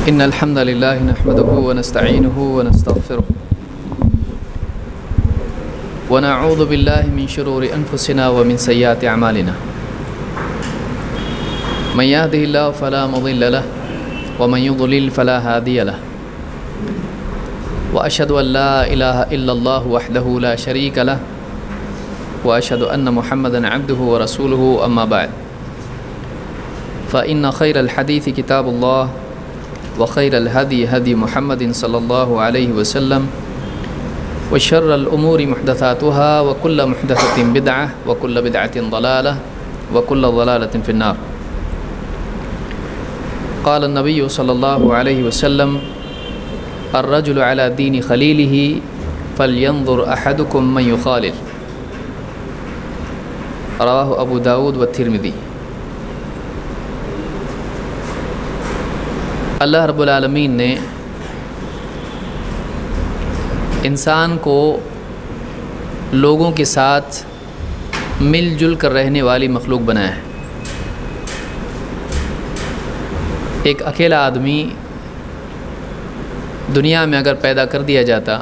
إن الحمد لله نحمده ونستعينه ونستغفره ونعوذ بالله من شرور أنفسنا ومن سيئات أعمالنا من يهده الله فلا مضل له ومن يضلل فلا هادي له وأشهد أن لا إله إلا الله وحده لا شريك له وأشهد أن محمدا عبده ورسوله أما بعد فإن خير الحديث كتاب الله وخير الهدي هدي محمد صلى الله عليه وسلم وشر الأمور محدثاتها وكل محدثة بدعة وكل بدعة ضلالة وكل ضلالة في النار. قال النبي صلى الله عليه وسلم الرجل على دين خليله فلينظر أحدكم من يخالل. رواه أبو داود والترمذي. اللہ رب العالمین نے انسان کو لوگوں کے ساتھ مل جل کر رہنے والی مخلوق بنایا ہے. ایک اکیلا آدمی دنیا میں اگر پیدا کر دیا جاتا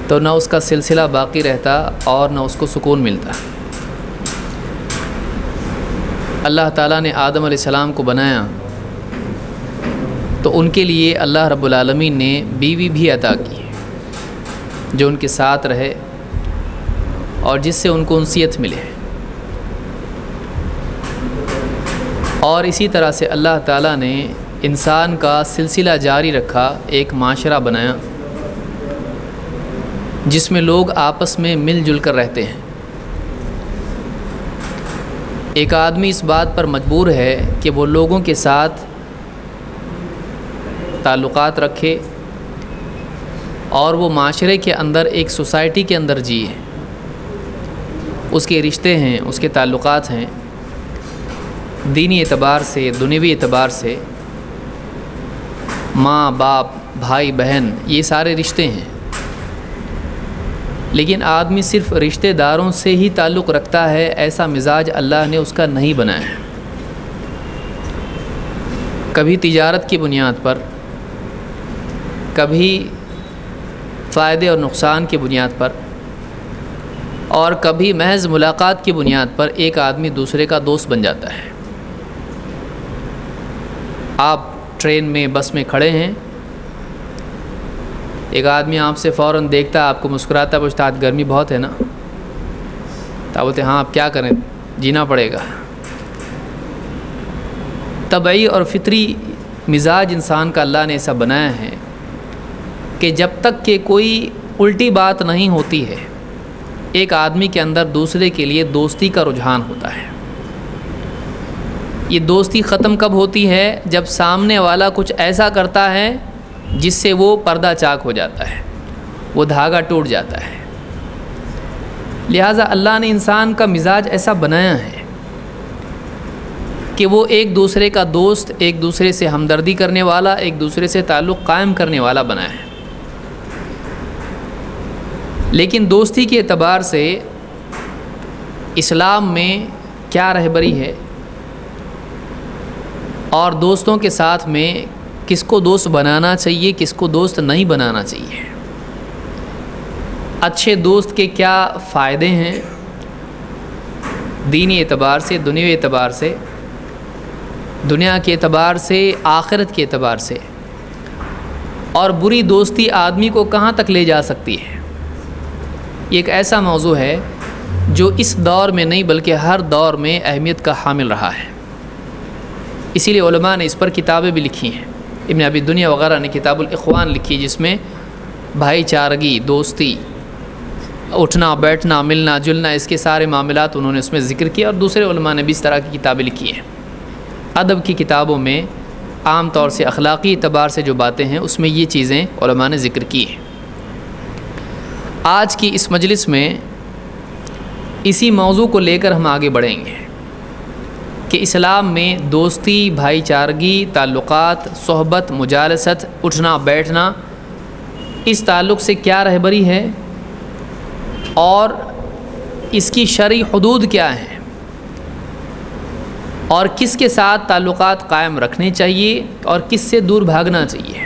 تو نہ اس کا سلسلہ باقی رہتا اور نہ اس کو سکون ملتا. اللہ تعالیٰ نے آدم علیہ السلام کو بنایا تو ان کے لیے اللہ رب العالمین نے بیوی بھی عطا کی جو ان کے ساتھ رہے اور جس سے ان کو انسیت ملے. اور اسی طرح سے اللہ تعالیٰ نے انسان کا سلسلہ جاری رکھا، ایک معاشرہ بنایا جس میں لوگ آپس میں مل جل کر رہتے ہیں. ایک آدمی اس بات پر مجبور ہے کہ وہ لوگوں کے ساتھ تعلقات رکھے اور وہ معاشرے کے اندر ایک سوسائٹی کے اندر جیے. اس کے رشتے ہیں، اس کے تعلقات ہیں، دینی اعتبار سے، دنیوی اعتبار سے، ماں باپ بھائی بہن، یہ سارے رشتے ہیں. لیکن آدمی صرف رشتہ داروں سے ہی تعلق رکھتا ہے، ایسا مزاج اللہ نے اس کا نہیں بنایا ہے. کبھی تجارت کی بنیاد پر، کبھی فائدے اور نقصان کی بنیاد پر، اور کبھی محض ملاقات کی بنیاد پر ایک آدمی دوسرے کا دوست بن جاتا ہے. آپ ٹرین میں، بس میں کھڑے ہیں، ایک آدمی آپ سے فوراً دیکھتا، آپ کو مسکراتا، پوچھتا آج گرمی بہت ہے نا؟ تو آپ بولتے ہاں اب کیا کریں، جینا پڑے گا. طبعی اور فطری مزاج انسان کا اللہ نے ایسا بنایا ہے کہ جب تک کہ کوئی الٹی بات نہیں ہوتی ہے ایک آدمی کے اندر دوسرے کے لیے دوستی کا رجحان ہوتا ہے. یہ دوستی ختم کب ہوتی ہے؟ جب سامنے والا کچھ ایسا کرتا ہے جس سے وہ پردہ چاک ہو جاتا ہے، وہ دھاگا ٹوٹ جاتا ہے. لہٰذا اللہ نے انسان کا مزاج ایسا بنایا ہے کہ وہ ایک دوسرے کا دوست، ایک دوسرے سے ہمدردی کرنے والا، ایک دوسرے سے تعلق قائم کرنے والا بنایا ہے. لیکن دوستی کے اعتبار سے اسلام میں کیا رہبری ہے اور دوستوں کے ساتھ میں کس کو دوست بنانا چاہیے، کس کو دوست نہیں بنانا چاہیے، اچھے دوست کے کیا فائدے ہیں دینی اعتبار سے، دنیوی اعتبار سے، دنیا کے اعتبار سے، آخرت کے اعتبار سے، اور بری دوستی آدمی کو کہاں تک لے جا سکتی ہے. یہ ایک ایسا موضوع ہے جو اس دور میں نہیں بلکہ ہر دور میں اہمیت کا حامل رہا ہے. اسی لیے علماء نے اس پر کتابیں بھی لکھی ہیں. ابن ابی دنیا وغیرہ نے کتاب الاخوان لکھی جس میں بھائی چارگی، دوستی، اٹھنا بیٹھنا، ملنا جلنا، اس کے سارے معاملات انہوں نے اس میں ذکر کیا. اور دوسرے علماء نے بھی اس طرح کی کتابیں لکھی ہیں. ادب کی کتابوں میں عام طور سے اخلاقی اعتبار سے جو باتیں ہیں اس میں یہ چیزیں علماء نے ذکر کی ہیں. آج کی اس مجلس میں اسی موضوع کو لے کر ہم آگے بڑھیں گے کہ اسلام میں دوستی، بھائی چارگی، تعلقات، صحبت، مجالست، اٹھنا بیٹھنا، اس تعلق سے کیا رہبری ہے اور اس کی شرعی حدود کیا ہیں اور کس کے ساتھ تعلقات قائم رکھنے چاہیے اور کس سے دور بھاگنا چاہیے،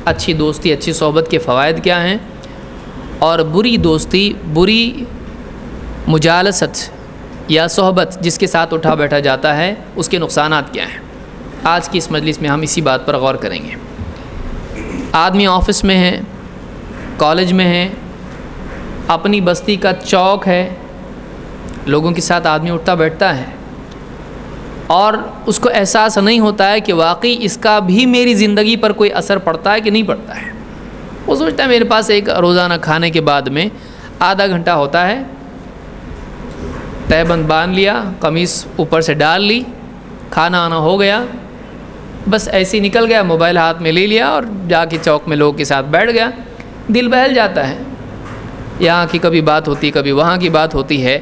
اچھی دوستی اچھی صحبت کے فوائد کیا ہیں، اور بری دوستی بری مجالست یا صحبت جس کے ساتھ اٹھا بیٹھا جاتا ہے اس کے نقصانات کیا ہیں۔ آج کی اس مجلس میں ہم اسی بات پر غور کریں گے۔ آدمی آفس میں ہے، کالج میں ہے، اپنی بستی کا چوک ہے، لوگوں کے ساتھ آدمی اٹھتا بیٹھتا ہے اور اس کو احساس نہیں ہوتا ہے کہ واقعی اس کا بھی میری زندگی پر کوئی اثر پڑتا ہے کہ نہیں پڑتا ہے۔ وہ سوچتا ہے میرے پاس ایک روزانہ کھانے کے بعد میں آدھا گھنٹہ ہوتا ہے، تہ بند باندھ لیا، قمیص اوپر سے ڈال لی، کھانا آنا ہو گیا، بس ایسے ہی نکل گیا، موبائل ہاتھ میں لے لیا اور جا کے چوک میں لوگوں کے ساتھ بیٹھ گیا۔ دل بہل جاتا ہے، یہاں کی کبھی بات ہوتی کبھی وہاں کی بات ہوتی ہے،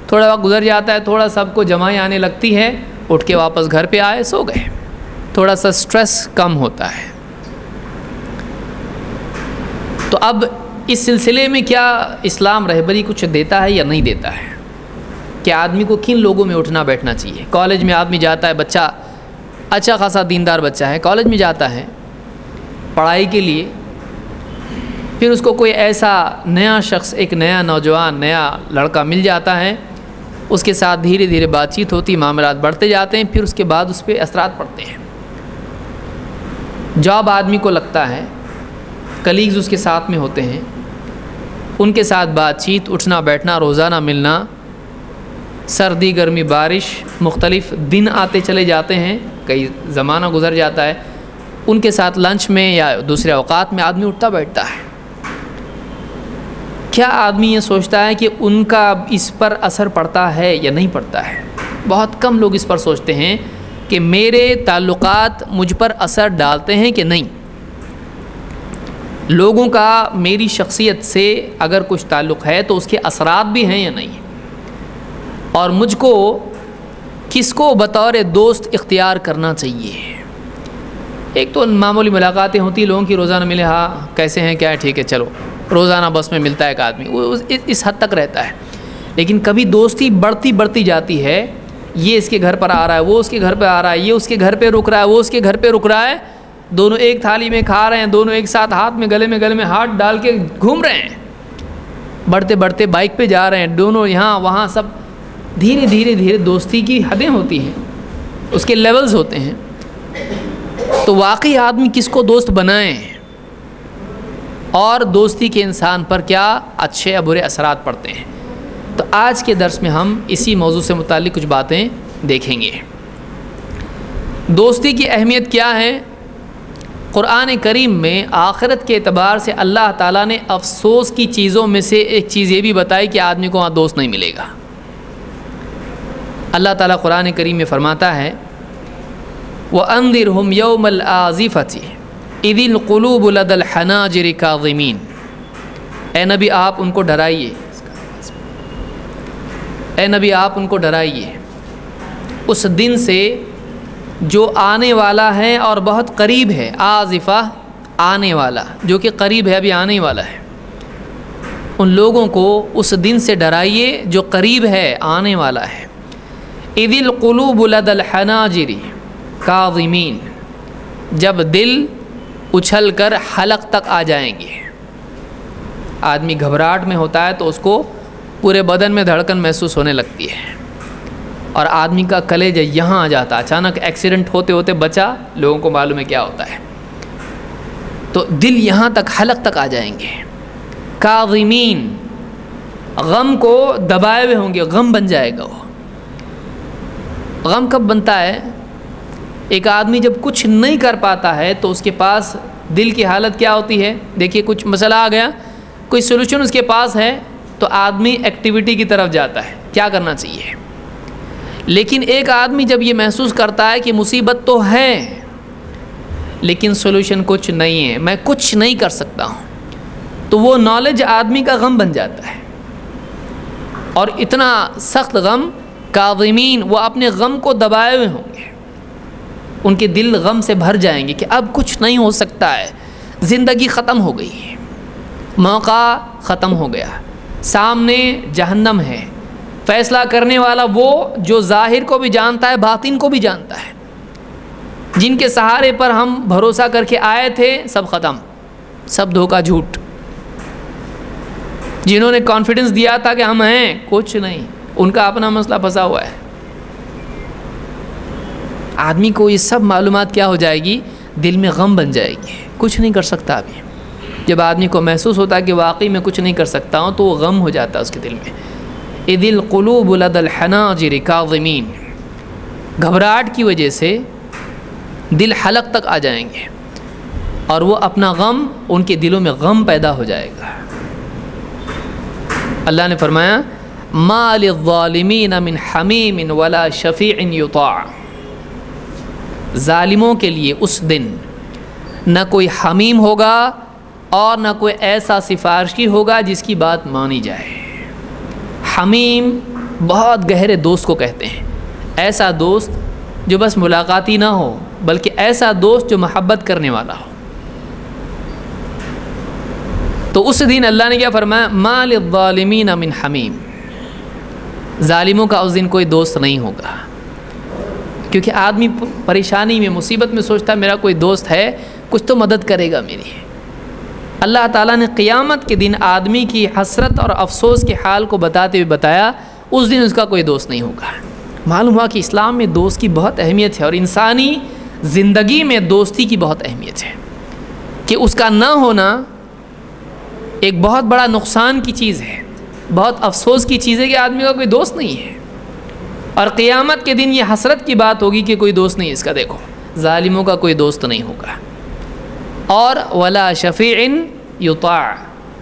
تھوڑا وقت گزر جاتا ہے، تھوڑا سب کو جمائی آنے لگتی ہے، اٹھ کے واپس گھر پہ آئے، سو گئے، تھوڑا سا سٹریس کم ہوتا ہے۔ تو اب اس سلسلے میں کیا اسلام رہبری کچھ دیتا ہے یا نہیں دیتا ہے کہ آدمی کو کن لوگوں میں اٹھنا بیٹھنا چاہیے؟ کالج میں آدمی جاتا ہے، بچہ اچھا خاصا دیندار بچہ ہے، کالج میں جاتا ہے پڑھائی کے لیے، پھر اس کو کوئی ایسا نیا شخص، ایک نیا نوجوان، نیا لڑکا مل جاتا ہے، اس کے ساتھ دھیرے دھیرے بات چیت ہوتی، معاملات بڑھتے جاتے ہیں، پھر اس کے بعد اس پہ اثرات پڑتے ہیں۔ جاب آدمی کو لگتا ہے، کلیگز اس کے ساتھ میں ہوتے ہیں، ان کے ساتھ بات چیت، اٹھنا بیٹھنا، روزانہ ملنا، سردی گرمی بارش مختلف دن آتے چلے جاتے ہیں، کئی زمانہ گزر جاتا ہے، ان کے ساتھ لنچ میں یا دوسرے اوقات میں آدمی اٹھتا بیٹھتا ہے۔ کیا آدمی یہ سوچتا ہے کہ ان کا اس پر اثر پڑتا ہے یا نہیں پڑتا ہے؟ بہت کم لوگ اس پر سوچتے ہیں کہ میرے تعلقات مجھ پر اثر ڈالتے ہیں کہ نہیں۔ لوگوں کا میری شخصیت سے اگر کچھ تعلق ہے تو اس کے اثرات بھی ہیں یا نہیں، اور مجھ کو کس کو بطور دوست اختیار کرنا چاہیے۔ ایک تو معمولی ملاقاتیں ہوتی لوگوں کی، روزانہ ملے، ہاں کیسے ہیں، کیا ہے، ٹھیک ہے چلو، روزانہ بس میں ملتا ہے ایک آدمی، وہ اس حد تک رہتا ہے۔ لیکن کبھی دوستی بڑھتی جاتی ہے، یہ اس کے گھر پر آ رہا ہے، وہ اس کے گھر پہ آ رہا ہے، یہ اس کے گھر پہ رک رہا ہے، وہ اس کے گھر پہ رک رہا ہے، دونوں ایک تھالی میں کھا رہے ہیں، دونوں ایک ساتھ ہاتھ میں گلے میں ہاتھ ڈال کے گھوم رہے ہیں، بڑھتے بائک پہ جا رہے ہیں، دونوں یہاں وہاں، سب دھیرے دوستی کی حدیں ہوتی ہیں، اس کے لیولز ہوتے ہیں۔ تو واقعی آدمی کس کو دوست بنائیں اور دوستی کے انسان پر کیا اچھے یا برے اثرات پڑتے ہیں، تو آج کے درس میں ہم اسی موضوع سے متعلق کچھ باتیں دیکھیں گے۔ دوستی کی اہمیت کیا ہے؟ قرآن کریم میں آخرت کے اعتبار سے اللہ تعالیٰ نے افسوس کی چیزوں میں سے ایک چیز یہ بھی بتائی کہ آدمی کو وہاں دوست نہیں ملے گا۔ اللہ تعالیٰ قرآن کریم میں فرماتا ہے وَأَنذِرْهُمْ يَوْمَ الْآزِفَةِ اِذِ الْقُلُوبُ لَدَى الْحَنَاجِرِ كَاظِمِينَ، اے نبی آپ ان کو ڈرائیے، اے نبی آپ ان کو ڈرائیے اس دن سے جو آنے والا ہے اور بہت قریب ہے۔ آزفہ آنے والا، جو کہ قریب ہے، ابھی آنے والا ہے۔ ان لوگوں کو اس دن سے ڈرائیے جو قریب ہے، آنے والا ہے۔ اِذِ الْقُلُوبُ لَدَى الْحَنَاجِرِ کاظمین، جب دل اچھل کر حلق تک آ جائیں گے۔ آدمی گھبراہٹ میں ہوتا ہے تو اس کو پورے بدن میں دھڑکن محسوس ہونے لگتی ہے، اور آدمی کا کلیجہ یہاں آ جاتا ہے۔ اچانک ایکسیڈنٹ ہوتے بچا، لوگوں کو معلوم ہے کیا ہوتا ہے، تو دل یہاں تک حلق تک آ جائیں گے۔ کاظمین، غم کو دبائے ہوئے ہوں گے، غم بن جائے گا وہ۔ غم کب بنتا ہے؟ ایک آدمی جب کچھ نہیں کر پاتا ہے تو اس کے پاس دل کی حالت کیا ہوتی ہے؟ دیکھیے کچھ مسئلہ آ گیا، کوئی سولوشن اس کے پاس ہے تو آدمی ایکٹیویٹی کی طرف جاتا ہے، کیا کرنا چاہیے۔ لیکن ایک آدمی جب یہ محسوس کرتا ہے کہ مصیبت تو ہے لیکن سولوشن کچھ نہیں ہے، میں کچھ نہیں کر سکتا ہوں، تو وہ نالج آدمی کا غم بن جاتا ہے، اور اتنا سخت غم، کاظمین، وہ اپنے غم کو دبائے ہوئے ہوں گے، ان کے دل غم سے بھر جائیں گے کہ اب کچھ نہیں ہو سکتا ہے، زندگی ختم ہو گئی ہے، موقع ختم ہو گیا، سامنے جہنم ہے، فیصلہ کرنے والا وہ جو ظاہر کو بھی جانتا ہے باطن کو بھی جانتا ہے. جن کے سہارے پر ہم بھروسہ کر کے آئے تھے سب ختم, سب دھوکہ جھوٹ. جنہوں نے کانفیڈنس دیا تھا کہ ہم ہیں, کچھ نہیں, ان کا اپنا مسئلہ پھنسا ہوا ہے. آدمی کو یہ سب معلومات کیا ہو جائے گی, دل میں غم بن جائے گی, کچھ نہیں کر سکتا. ابھی جب آدمی کو محسوس ہوتا ہے کہ واقعی میں کچھ نہیں کر سکتا ہوں تو وہ غم ہو جاتا ہے اس کے دل میں. اذ القلوب لدى الحناجر کاظمین, گھبراہٹ کی وجہ سے دل حلق تک آ جائیں گے اور وہ اپنا غم, ان کے دلوں میں غم پیدا ہو جائے گا. اللہ نے فرمایا ما للظالمین من حمیم ولا شفیع یطاع, ظالموں کے لیے اس دن نہ کوئی حمیم ہوگا اور نہ کوئی ایسا سفارشی ہوگا جس کی بات مانی جائے. حمیم بہت گہرے دوست کو کہتے ہیں, ایسا دوست جو بس ملاقاتی نہ ہو بلکہ ایسا دوست جو محبت کرنے والا ہو. تو اس دن اللہ نے کیا فرمایا, ما للظالمین من حمیم, ظالموں کا اس دن کوئی دوست نہیں ہوگا. کیونکہ آدمی پریشانی میں مصیبت میں سوچتا ہے میرا کوئی دوست ہے, کچھ تو مدد کرے گا میری. اللہ تعالیٰ نے قیامت کے دن آدمی کی حسرت اور افسوس کے حال کو بتاتے ہوئے بتایا اس دن اس کا کوئی دوست نہیں ہوگا. معلوم ہوا کہ اسلام میں دوست کی بہت اہمیت ہے اور انسانی زندگی میں دوستی کی بہت اہمیت ہے, کہ اس کا نہ ہونا ایک بہت بڑا نقصان کی چیز ہے, بہت افسوس کی چیز ہے کہ آدمی کا کوئی دوست نہیں ہے. اور قیامت کے دن یہ حسرت کی بات ہوگی کہ کوئی دوست نہیں اس کا. دیکھو ظالموں کا کوئی دوست نہیں ہوگا. اور ولا شفیع یطاع,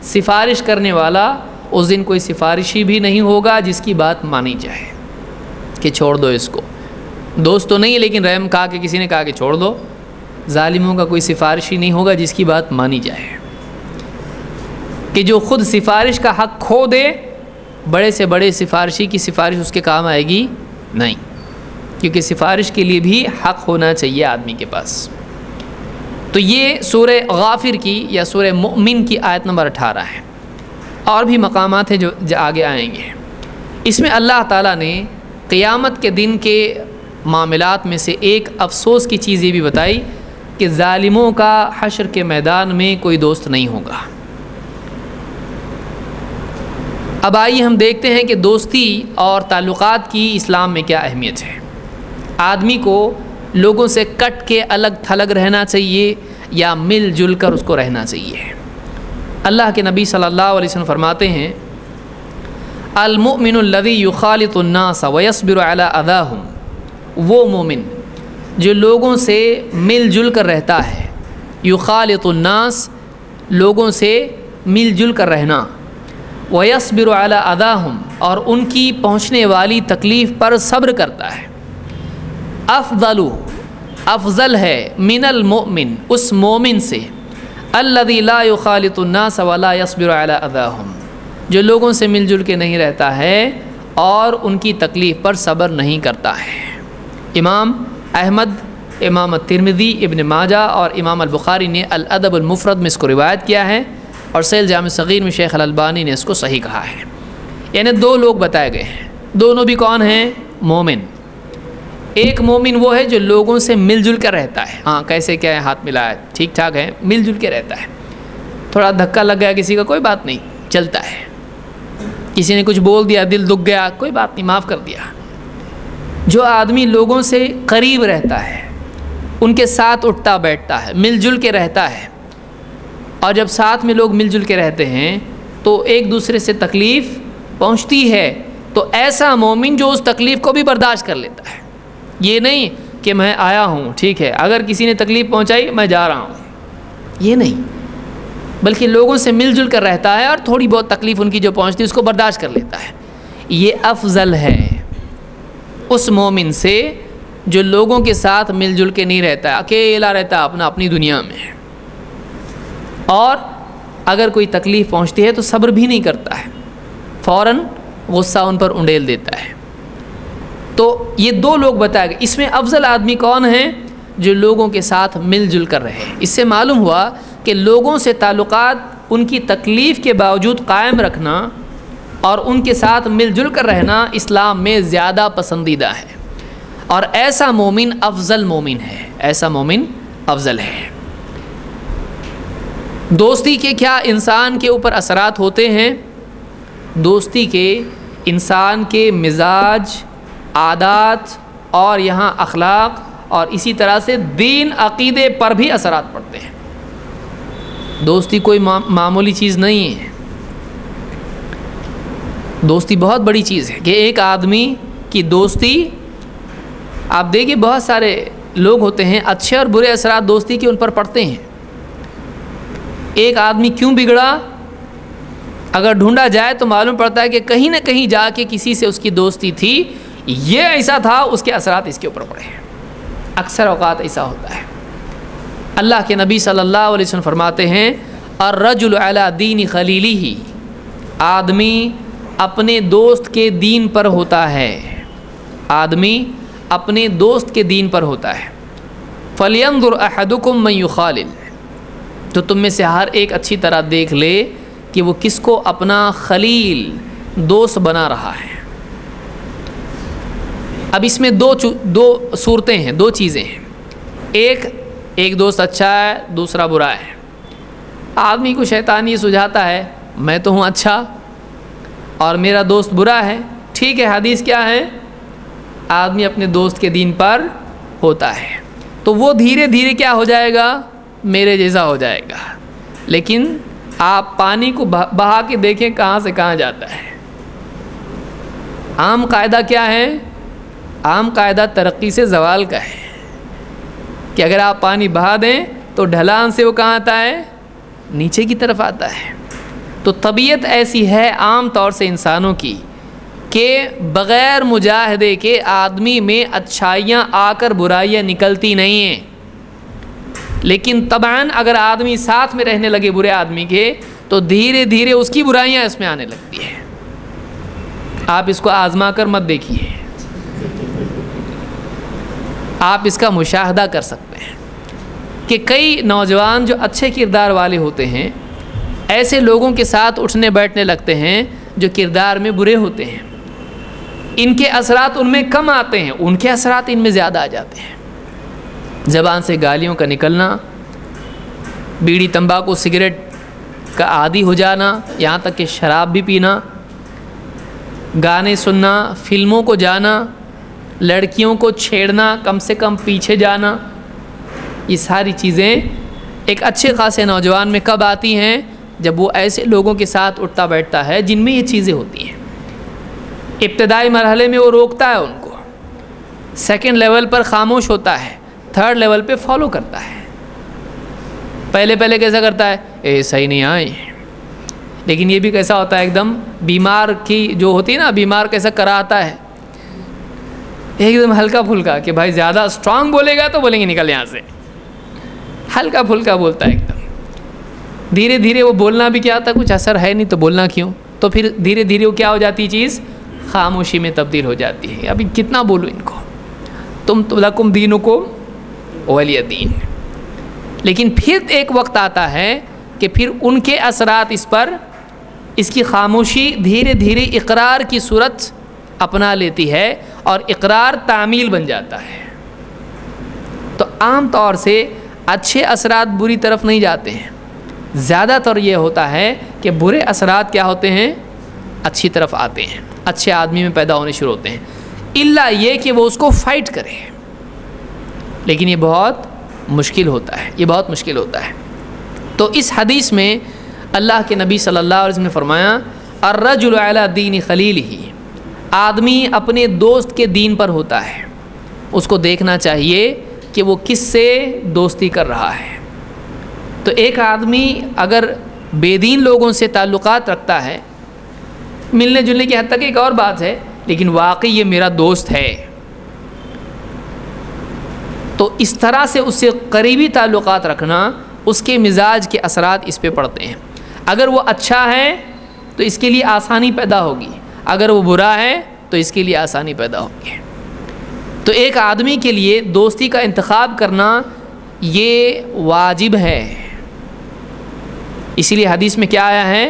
سفارش کرنے والا اس دن کوئی سفارشی بھی نہیں ہوگا جس کی بات مانی جائے کہ چھوڑ دو اس کو. دوست تو نہیں ہے لیکن رحم کہا کہ کسی نے کہا کہ چھوڑ دو. ظالموں کا کوئی سفارشی نہیں ہوگا جس کی بات مانی جائے, کہ جو خود سفارش کا حق کھو دے, بڑے سے بڑے سفارشی کی سفارش اس کے کام آئے گی نہیں, کیونکہ سفارش کے لیے بھی حق ہونا چاہیے آدمی کے پاس. تو یہ سورہ غافر کی یا سورہ مؤمن کی آیت نمبر 18 ہے. اور بھی مقامات ہیں جو آگے آئیں گے. اس میں اللہ تعالیٰ نے قیامت کے دن کے معاملات میں سے ایک افسوس کی چیز یہ بھی بتائی کہ ظالموں کا حشر کے میدان میں کوئی دوست نہیں ہوگا. اب آئیے ہم دیکھتے ہیں کہ دوستی اور تعلقات کی اسلام میں کیا اہمیت ہے. آدمی کو لوگوں سے کٹ کے الگ تھلگ رہنا چاہیے یا مل جل کر اس کو رہنا چاہیے. اللہ کے نبی صلی اللہ علیہ وسلم فرماتے ہیں المؤمن الذی یخالط الناس ویصبر علی اذاہم, وہ مومن جو لوگوں سے مل جل کر رہتا ہے. یخالط الناس, لوگوں سے مل جل کر رہنا. ویصبر علی اذاہم, اور ان کی پہنچنے والی تکلیف پر صبر کرتا ہے. افضل ہے من المؤمن, اس مومن سے, الذی لا یخالط الناس ولا یصبر علی اذاہم, جو لوگوں سے مل جل کے نہیں رہتا ہے اور ان کی تکلیف پر صبر نہیں کرتا ہے. امام احمد, امام ترمذی, ابن ماجہ اور امام البخاری نے الادب المفرد میں اس کو روایت کیا ہے, اور سیل جامع صغیر میں شیخ الالبانی نے اس کو صحیح کہا ہے. یعنی دو لوگ بتائے گئے ہیں, دونوں بھی کون ہیں؟ مومن. ایک مومن وہ ہے جو لوگوں سے مل جل کر رہتا ہے. ہاں کیسے کیا ہے, ہاتھ ملایا, ٹھیک ٹھاک ہے, مل جل کے رہتا ہے. تھوڑا دھکا لگ گیا کسی کا, کوئی بات نہیں, چلتا ہے. کسی نے کچھ بول دیا, دل دکھ گیا, کوئی بات نہیں, معاف کر دیا. جو آدمی لوگوں سے قریب رہتا ہے, ان کے ساتھ اٹھتا بیٹھتا ہے, مل جل کے رہتا ہے, اور جب ساتھ میں لوگ مل جل کے رہتے ہیں تو ایک دوسرے سے تکلیف پہنچتی ہے, تو ایسا مومن جو اس تکلیف کو بھی برداشت کر لیتا ہے. یہ نہیں کہ میں آیا ہوں, ٹھیک ہے, اگر کسی نے تکلیف پہنچائی میں جا رہا ہوں, یہ نہیں, بلکہ لوگوں سے مل جل کر رہتا ہے اور تھوڑی بہت تکلیف ان کی جو پہنچتی ہے اس کو برداشت کر لیتا ہے. یہ افضل ہے اس مومن سے جو لوگوں کے ساتھ مل جل کے نہیں رہتا ہے, اکیلا رہتا ہے اپنی دنیا میں, اور اگر کوئی تکلیف پہنچتی ہے تو صبر بھی نہیں کرتا ہے, فوراً غصہ ان پر انڈیل دیتا ہے. تو یہ دو لوگ بتائے گئے. اس میں افضل آدمی کون ہیں؟ جو لوگوں کے ساتھ مل جل کر رہے. اس سے معلوم ہوا کہ لوگوں سے تعلقات ان کی تکلیف کے باوجود قائم رکھنا اور ان کے ساتھ مل جل کر رہنا اسلام میں زیادہ پسندیدہ ہے، اور ایسا مومن افضل مومن ہے، ایسا مومن افضل ہے۔ دوستی کے کیا انسان کے اوپر اثرات ہوتے ہیں؟ دوستی کے انسان کے مزاج، عادات اور یہاں اخلاق اور اسی طرح سے دین عقیدے پر بھی اثرات پڑتے ہیں۔ دوستی کوئی معمولی چیز نہیں ہے، دوستی بہت بڑی چیز ہے کہ ایک آدمی کی دوستی، آپ دیکھیے بہت سارے لوگ ہوتے ہیں اچھے اور برے اثرات دوستی کے ان پر پڑتے ہیں۔ ایک آدمی کیوں بگڑا اگر ڈھونڈا جائے تو معلوم پڑتا ہے کہ کہیں نہ کہیں جا کے کسی سے اس کی دوستی تھی، یہ ایسا تھا، اس کے اثرات اس کے اوپر پڑے ہیں۔ اکثر اوقات ایسا ہوتا ہے۔ اللہ کے نبی صلی اللہ علیہ وسلم فرماتے ہیں الرجل علی دین خلیلہ، آدمی اپنے دوست کے دین پر ہوتا ہے، آدمی اپنے دوست کے دین پر ہوتا ہے۔ فَلْيَنْظُرْ أَحَدُكُمْ مَنْ يُخَالِلْ، تو تم میں سے ہر ایک اچھی طرح دیکھ لے کہ وہ کس کو اپنا خلیل، دوست بنا رہا ہے۔ اب اس میں دو صورتیں ہیں، دو چیزیں ہیں۔ ایک دوست اچھا ہے، دوسرا برا ہے۔ آدمی کو شیطان یہ سجھاتا ہے میں تو ہوں اچھا اور میرا دوست برا ہے، ٹھیک ہے، حدیث کیا ہے؟ آدمی اپنے دوست کے دین پر ہوتا ہے تو وہ دھیرے دھیرے کیا ہو جائے گا؟ میرے جیسا ہو جائے گا۔ لیکن آپ پانی کو بہا کے دیکھیں کہاں سے کہاں جاتا ہے۔ عام قاعدہ کیا ہے؟ عام قاعدہ ترقی سے زوال کا ہے کہ اگر آپ پانی بہا دیں تو ڈھلان سے وہ کہاں آتا ہے؟ نیچے کی طرف آتا ہے۔ تو طبیعت ایسی ہے عام طور سے انسانوں کی کہ بغیر مجاہدے کے آدمی میں اچھائیاں آ کر برائیاں نکلتی نہیں ہیں، لیکن طبعاً اگر آدمی ساتھ میں رہنے لگے برے آدمی کے تو دھیرے دھیرے اس کی برائیاں اس میں آنے لگتی ہیں۔ آپ اس کو آزما کر مت دیکھیے، آپ اس کا مشاہدہ کر سکتے ہیں کہ کئی نوجوان جو اچھے کردار والے ہوتے ہیں ایسے لوگوں کے ساتھ اٹھنے بیٹھنے لگتے ہیں جو کردار میں برے ہوتے ہیں، ان کے اثرات ان میں کم آتے ہیں، ان کے اثرات ان میں زیادہ آ جاتے ہیں۔ زبان سے گالیوں کا نکلنا، بیڑی تمباکو سگریٹ کا عادی ہو جانا، یہاں تک کہ شراب بھی پینا، گانے سننا، فلموں کو جانا، لڑکیوں کو چھیڑنا، کم سے کم پیچھے جانا، یہ ساری چیزیں ایک اچھے خاصے نوجوان میں کب آتی ہیں؟ جب وہ ایسے لوگوں کے ساتھ اٹھتا بیٹھتا ہے جن میں یہ چیزیں ہوتی ہیں۔ ابتدائی مرحلے میں وہ روکتا ہے ان کو، سیکنڈ لیول پر خاموش ہوتا ہے، تھرڈ لیول پہ فالو کرتا ہے۔ پہلے کیسا کرتا ہے؟ اے صحیح نہیں آئے، لیکن یہ بھی کیسا ہوتا ہے؟ ایک دم بیمار کی جو ہوتی ہے نا، بیمار کیسا کراتا ہے، ایک دم ہلکا پھلکا کہ بھائی زیادہ اسٹرانگ بولے گا تو بولیں گے نکل یہاں سے، ہلکا پھلکا بولتا ہے ایک دم۔ دھیرے دھیرے وہ بولنا بھی کیا آتا، کچھ اثر ہے نہیں تو بولنا کیوں، تو پھر دھیرے دھیرے وہ کیا ہو جاتی چیز؟ خاموشی میں تبدیل ہو جاتی ہے۔ ابھی کتنا بولو ان کو، تم لکم دینکم ولی دین۔ لیکن پھر ایک وقت آتا ہے کہ پھر ان کے اثرات اس پر، اس کی خاموشی دھیرے دھیرے اقرار کی صورت اپنا لیتی ہے اور اقرار تعمیل بن جاتا ہے۔ تو عام طور سے اچھے اثرات بری طرف نہیں جاتے ہیں، زیادہ تر یہ ہوتا ہے کہ برے اثرات کیا ہوتے ہیں؟ اچھی طرف آتے ہیں، اچھے آدمی میں پیدا ہونے شروع ہوتے ہیں، الا یہ کہ وہ اس کو فائٹ کرے، لیکن یہ بہت مشکل ہوتا ہے، یہ بہت مشکل ہوتا ہے۔ تو اس حدیث میں اللہ کے نبی صلی اللہ علیہ وسلم نے فرمایا الرجل علی دین خلیلہ، آدمی اپنے دوست کے دین پر ہوتا ہے، اس کو دیکھنا چاہیے کہ وہ کس سے دوستی کر رہا ہے۔ تو ایک آدمی اگر بے دین لوگوں سے تعلقات رکھتا ہے، ملنے جلنے کی حد تک ایک اور بات ہے، لیکن واقعی یہ میرا دوست ہے، تو اس طرح سے اس سے قریبی تعلقات رکھنا، اس کے مزاج کے اثرات اس پہ پڑتے ہیں۔ اگر وہ اچھا ہے تو اس کے لیے آسانی پیدا ہوگی، اگر وہ برا ہے تو اس کے لیے آسانی پیدا ہوگی۔ تو ایک آدمی کے لیے دوستی کا انتخاب کرنا یہ واجب ہے، اسی لیے حدیث میں کیا آیا ہے؟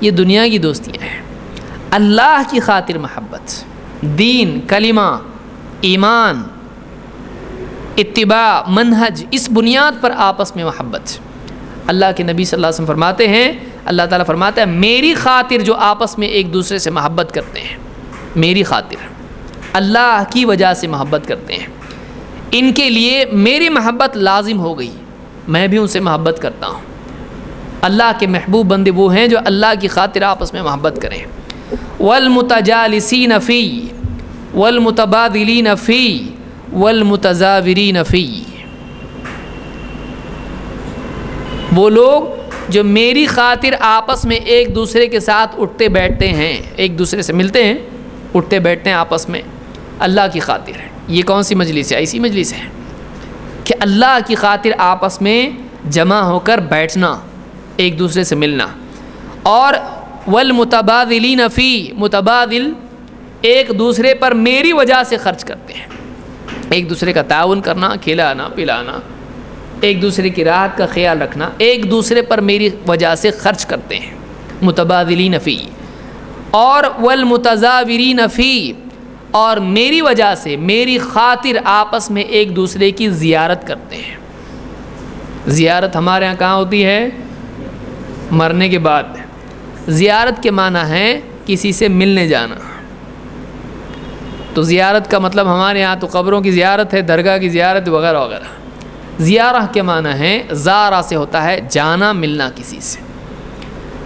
یہ دنیا کی دوستیاں ہیں۔ اللہ کی خاطر محبت، دین، کلمہ، ایمان، اتباع، منہج، اس بنیاد پر آپس میں محبت۔ اللہ کے نبی صلی اللہ علیہ وسلم فرماتے ہیں، اللہ تعالیٰ فرماتا ہے میری خاطر جو آپس میں ایک دوسرے سے محبت کرتے ہیں، میری خاطر، اللہ کی وجہ سے محبت کرتے ہیں، ان کے لیے میری محبت لازم ہو گئی، میں بھی ان سے محبت کرتا ہوں۔ اللہ کے محبوب بندے وہ ہیں جو اللہ کی خاطر آپس میں محبت کریں۔ والمتجالسین فی والمتبادلین فی والمتزاورین فی، وہ لوگ جو میری خاطر آپس میں ایک دوسرے کے ساتھ اٹھتے بیٹھتے ہیں، ایک دوسرے سے ملتے ہیں، اٹھتے بیٹھتے ہیں آپس میں اللہ کی خاطر ہے۔ یہ کون سی مجلس ہے؟ ایسی مجلس ہے کہ اللہ کی خاطر آپس میں جمع ہو کر بیٹھنا، ایک دوسرے سے ملنا۔ اور والمتبادلین فی، متبادل ایک دوسرے پر میری وجہ سے خرچ کرتے ہیں، ایک دوسرے کا تعاون کرنا، کھلانا پلانا، ایک دوسرے کی راحت کا خیال رکھنا، ایک دوسرے پر میری وجہ سے خرچ کرتے ہیں، متبادلین فی۔ اور والمتزاورین فی، اور میری وجہ سے، میری خاطر آپس میں ایک دوسرے کی زیارت کرتے ہیں۔ زیارت ہمارے ہاں کہاں ہوتی ہے؟ مرنے کے بعد۔ زیارت کے معنی ہے کسی سے ملنے جانا۔ تو زیارت کا مطلب ہمارے ہاں تو قبروں کی زیارت ہے، درگاہ کی زیارت وغیرہ وغیرہ۔ زیارہ کے معنی ہے، زارہ سے ہوتا ہے جانا، ملنا کسی سے۔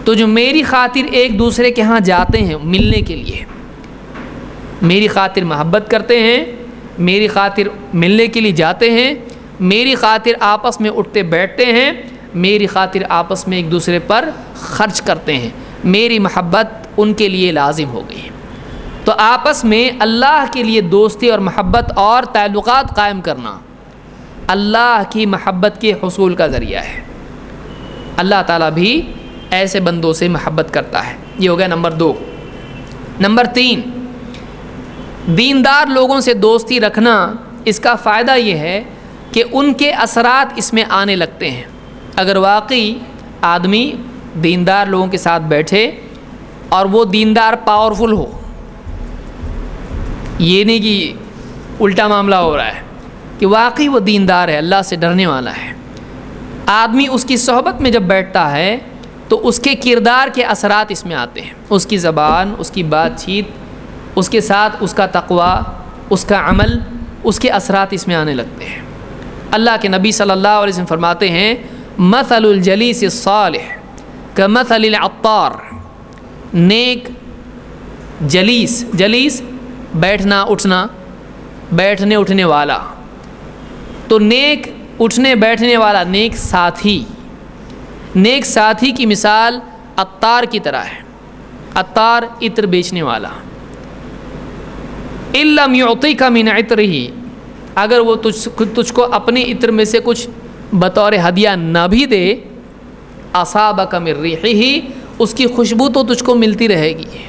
تو جو میری خاطر ایک دوسرے کے ہاں جاتے ہیں ملنے کے لیے، میری خاطر محبت کرتے ہیں، میری خاطر ملنے کے لیے جاتے ہیں، میری خاطر آپس میں اٹھتے بیٹھتے ہیں، میری خاطر آپس میں ایک دوسرے پر خرچ کرتے ہیں، میری محبت ان کے لیے لازم ہو گئی۔ تو آپس میں اللہ کے لیے دوستی اور محبت اور تعلقات قائم کرنا اللہ کی محبت کے حصول کا ذریعہ ہے۔ اللہ تعالیٰ بھی ایسے بندوں سے محبت کرتا ہے۔ یہ ہو گیا نمبر 2۔ نمبر 3، دیندار لوگوں سے دوستی رکھنا، اس کا فائدہ یہ ہے کہ ان کے اثرات اس میں آنے لگتے ہیں۔ اگر واقعی آدمی دیندار لوگوں کے ساتھ بیٹھے اور وہ دیندار پاورفل ہو، یہ نہیں کہ الٹا معاملہ ہو رہا ہے، کہ واقعی وہ دیندار ہے، اللہ سے ڈرنے والا ہے، آدمی اس کی صحبت میں جب بیٹھتا ہے تو اس کے کردار کے اثرات اس میں آتے ہیں، اس کی زبان، اس کی بات چیت، اس کے ساتھ اس کا تقوی، اس کا عمل، اس کے اثرات اس میں آنے لگتے ہیں۔ اللہ کے نبی صلی اللہ علیہ وسلم فرماتے ہیں مثل الجلیس الصالح کمثل العطار، نیک جلیس، جلیس بیٹھنا اٹھنا، بیٹھنے اٹھنے والا، تو نیک اٹھنے بیٹھنے والا نیک ساتھی، نیک ساتھی کی مثال عطار کی طرح ہے۔ عطار عطر بیچنے والا، ان لم یعطیک من عطرہ، اگر وہ تجھ کو اپنے عطر میں سے کچھ بطور ہدیہ نہ بھی دے، اصابک من ریحہ، اس کی خوشبو تو تجھ کو ملتی رہے گی۔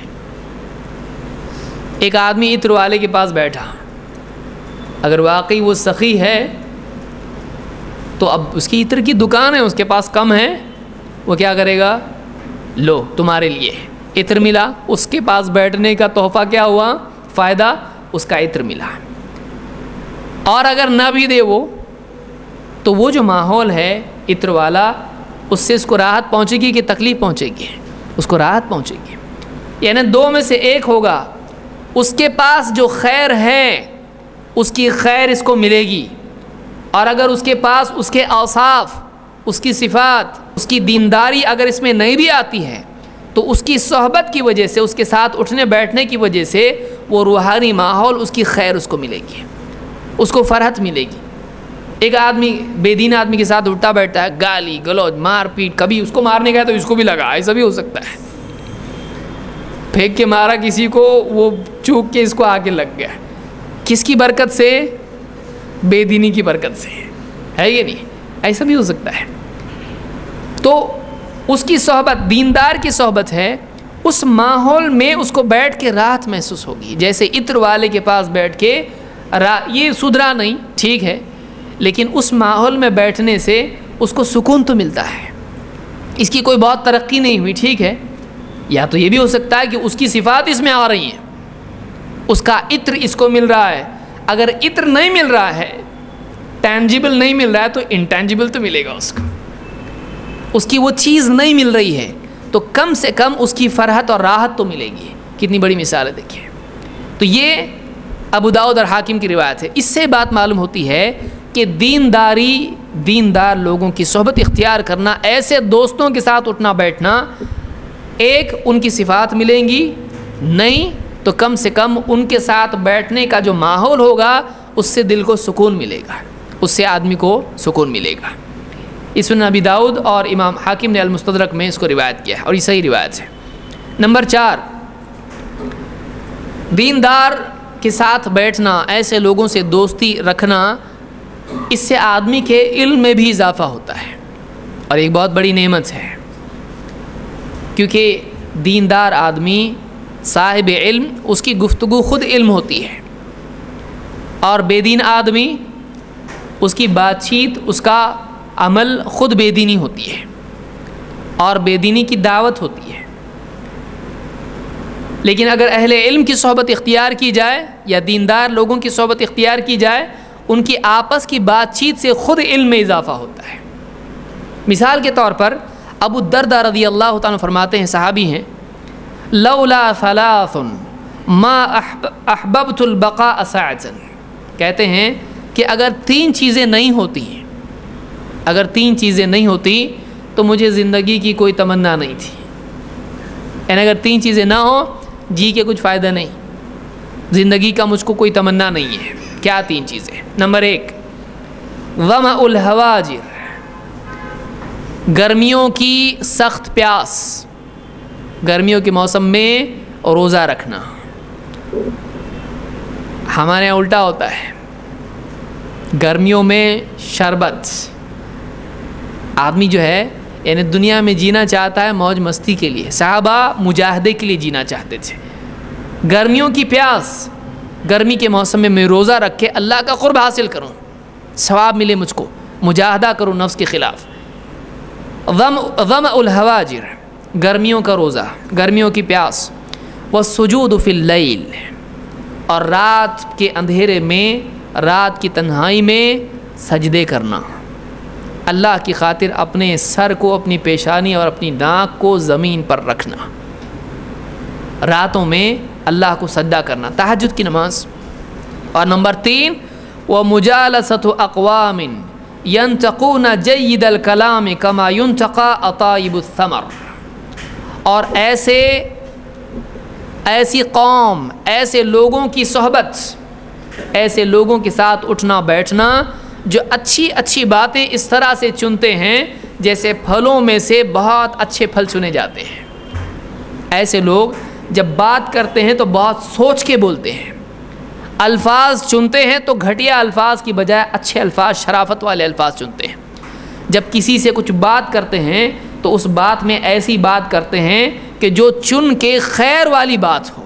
ایک آدمی عطر والے کے پاس بیٹھا، اگر واقعی وہ سخی ہے تو اب اس کی عطر کی دکان ہے، اس کے پاس کم ہے، وہ کیا کرے گا؟ لو تمہارے لیے عطر ملا، اس کے پاس بیٹھنے کا تحفہ کیا ہوا؟ فائدہ، اس کا عطر ملا۔ اور اگر نہ بھی دے وہ، تو وہ جو ماحول ہے عطر والا، اس سے اس کو راحت پہنچے گی کہ تکلیف پہنچے گی؟ اس کو راحت پہنچے گی۔ یعنی دو میں سے ایک ہوگا، اس کے پاس جو خیر ہے اس کی خیر اس کو ملے گی، اور اگر اس کے پاس اس کے اوصاف، اس کی صفات، اس کی دینداری اگر اس میں نہیں بھی آتی ہے، تو اس کی صحبت کی وجہ سے، اس کے ساتھ اٹھنے بیٹھنے کی وجہ سے وہ روحانی ماحول، اس کی خیر اس کو ملے گی، اس کو فرحت ملے گی۔ ایک آدمی بے دین آدمی کے ساتھ اٹھتا بیٹھتا ہے، گالی گلوچ مار پیٹ، کبھی اس کو مارنے گیا تو اس کو بھی لگا، ایسا بھی ہو سکتا ہے، پھینک کے مارا کسی کو، وہ چوک کے اس کو آ کے لگ گیا۔ کس کی برکت سے؟ بے دینی کی برکت سے، ہے یہ نہیں؟ ایسا بھی ہو سکتا ہے۔ تو اس کی صحبت، دیندار کی صحبت ہے، اس ماحول میں اس کو بیٹھ کے راحت محسوس ہوگی۔ جیسے عطر والے کے پاس بیٹھ کے یہ سدھرا نہیں، ٹھیک ہے، لیکن اس ماحول میں بیٹھنے سے اس کو سکون تو ملتا ہے۔ اس کی کوئی بہت ترقی نہیں ہوئی، ٹھیک ہے، یا تو یہ بھی ہو سکتا ہے کہ اس کی صفات اس میں آ رہی ہیں، اس کا عطر اس کو مل رہا ہے. اگر عطر نہیں مل رہا ہے، ٹینجیبل نہیں مل رہا ہے، تو انٹینجیبل تو ملے گا اس کو. اس کی وہ چیز نہیں مل رہی ہے تو کم سے کم اس کی فرحت اور راحت تو ملے گی. کتنی بڑی مثال ہے دیکھیے. تو یہ ابو داؤد اور حاکم کی روایت ہے. اس سے بات معلوم ہوتی ہے کہ دیندار لوگوں کی صحبت اختیار کرنا، ایسے دوستوں کے ساتھ اٹھنا بیٹھنا، ایک ان کی صفات ملیں گی نہیں تو کم سے کم ان کے ساتھ بیٹھنے کا جو ماحول ہوگا اس سے دل کو سکون ملے گا، اس سے آدمی کو سکون ملے گا. اس میں ابی داؤد اور امام حاکم نے المستدرک میں اس کو روایت کیا ہے اور یہ صحیح روایت ہے. نمبر 4، دیندار کے ساتھ بیٹھنا، ایسے لوگوں سے دوستی رکھنا، اس سے آدمی کے علم میں بھی اضافہ ہوتا ہے اور ایک بہت بڑی نعمت ہے. کیونکہ دیندار آدمی صاحب علم، اس کی گفتگو خود علم ہوتی ہے، اور بے دین آدمی اس کی بات چیت، اس کا عمل خود بے دینی ہوتی ہے اور بے دینی کی دعوت ہوتی ہے. لیکن اگر اہل علم کی صحبت اختیار کی جائے یا دیندار لوگوں کی صحبت اختیار کی جائے، ان کی آپس کی بات چیت سے خود علم میں اضافہ ہوتا ہے. مثال کے طور پر ابو الدرداء رضی اللہ تعالیٰ فرماتے ہیں، صحابی ہیں، لولا ثلاث ما احببت البقاء ساعتا، کہتے ہیں کہ اگر 3 چیزیں نہیں ہوتی تو مجھے زندگی کی کوئی تمنا نہیں تھی. یعنی اگر 3 چیزیں نہ ہوں، جی کے کچھ فائدہ نہیں، زندگی کا مجھ کو کوئی تمنا نہیں ہے. کیا 3 چیزیں؟ نمبر 1، ظمأ الحواجر، گرمیوں کی سخت پیاس، گرمیوں کے موسم میں روزہ رکھنا. ہمارے یہاں الٹا ہوتا ہے، گرمیوں میں شربت. آدمی جو ہے یعنی دنیا میں جینا چاہتا ہے موج مستی کے لیے، صحابہ مجاہدے کے لیے جینا چاہتے تھے. گرمیوں کی پیاس، گرمی کے موسم میں میں روزہ رکھ کے اللہ کا قرب حاصل کروں، ثواب ملے مجھ کو، مجاہدہ کروں نفس کے خلاف. ظمأ الحواجر، گرمیوں کا روزہ، گرمیوں کی پیاس. والسجود فی اللیل، اور رات کے اندھیرے میں، رات کی تنہائی میں سجدے کرنا، اللہ کی خاطر اپنے سر کو، اپنی پیشانی اور اپنی ناک کو زمین پر رکھنا، راتوں میں اللہ کو سجدہ کرنا، تہجد کی نماز. اور نمبر 3، وَمُجَالَسَةُ أَقْوَامٍ يَنْتَقُونَ جَيِّدَ الْكَلَامِ كَمَا يُنْتَقَى أَطَائِبُ الثَّمَرِ، اور ایسی قوم، ایسے لوگوں کی صحبت، ایسے لوگوں کے ساتھ اٹھنا بیٹھنا جو اچھی اچھی باتیں اس طرح سے چنتے ہیں جیسے پھلوں میں سے بہت اچھے پھل چنے جاتے ہیں. ایسے لوگ جب بات کرتے ہیں تو بہت سوچ کے بولتے ہیں، الفاظ چنتے ہیں تو گھٹیا الفاظ کی بجائے اچھے الفاظ، شرافت والے الفاظ چنتے ہیں. جب کسی سے کچھ بات کرتے ہیں تو اس بات میں ایسی بات کرتے ہیں کہ جو چن کے خیر والی بات ہو.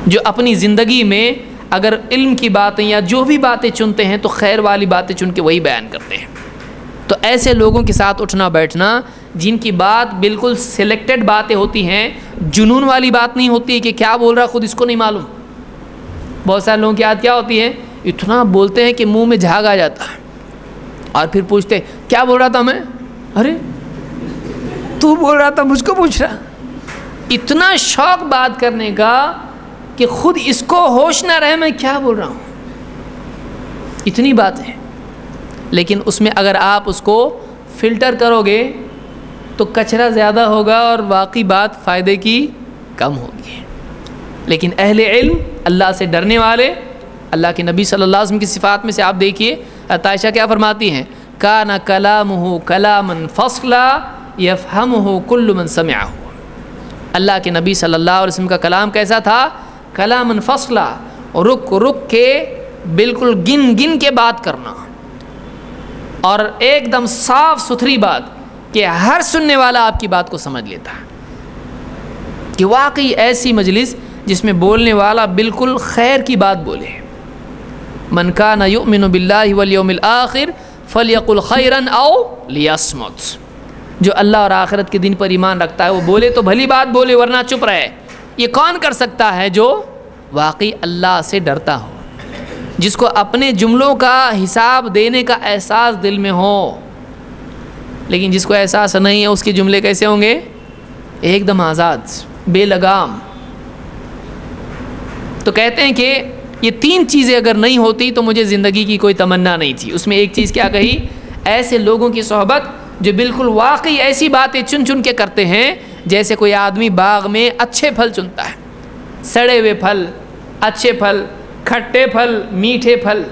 جو اپنی زندگی میں اگر علم کی باتیں یا جو بھی باتیں چنتے ہیں تو خیر والی باتیں چن کے وہی بیان کرتے ہیں. تو ایسے لوگوں کے ساتھ اٹھنا بیٹھنا جن کی بات بالکل سلیکٹڈ باتیں ہوتی ہیں، جنون والی بات نہیں ہوتی کہ کیا بول رہا خود اس کو نہیں معلوم. بہت سارے لوگوں کی عادت کیا ہوتی ہے، اتنا بولتے ہیں کہ منہ میں جھاگ آ جاتا ہے اور پھر پوچھتے کیا بول رہا تھا میں، ارے تو بول رہا تھا مجھ کو پوچھ رہا. اتنا شوق بات کرنے کا کہ خود اس کو ہوش نہ رہے میں کیا بول رہا ہوں. اتنی باتیں، لیکن اس میں اگر آپ اس کو فلٹر کرو گے تو کچرا زیادہ ہوگا اور واقعی بات فائدے کی کم ہوگی. لیکن اہل علم، اللہ سے ڈرنے والے، اللہ کے نبی صلی اللہ علیہ وسلم کی صفات میں سے آپ دیکھیے، عائشہ کیا فرماتی ہیں، کان کلامہ کلاما فصلا یفہمہ کل من سمعہ. اللہ کے نبی صلی اللہ علیہ وسلم کا کلام کیسا تھا، کلاما فصلا، رک رک کے بالکل گن گن کے بات کرنا، اور ایک دم صاف ستھری بات کہ ہر سننے والا آپ کی بات کو سمجھ لیتا ہے. کہ واقعی ایسی مجلس جس میں بولنے والا بالکل خیر کی بات بولے. من کان یؤمن باللہ والیوم الآخر فلیقل خیرا او لیصمت. جو اللہ اور آخرت کے دن پر ایمان رکھتا ہے وہ بولے تو بھلی بات بولے ورنہ چپ رہے۔ یہ کون کر سکتا ہے؟ جو واقعی اللہ سے ڈرتا ہو، جس کو اپنے جملوں کا حساب دینے کا احساس دل میں ہو۔ لیکن جس کو احساس نہیں ہے اس کے جملے کیسے ہوں گے؟ ایک دم آزاد، بے لگام۔ تو کہتے ہیں کہ یہ تین چیزیں اگر نہیں ہوتی تو مجھے زندگی کی کوئی تمنا نہیں تھی۔ اس میں ایک چیز کیا کہی؟ ایسے لوگوں کی صحبت جو بالکل واقعی ایسی باتیں چن چن کے کرتے ہیں جیسے کوئی آدمی باغ میں اچھے پھل چنتا ہے، سڑے ہوئے پھل، اچھے پھل، کھٹے پھل، میٹھے پھل،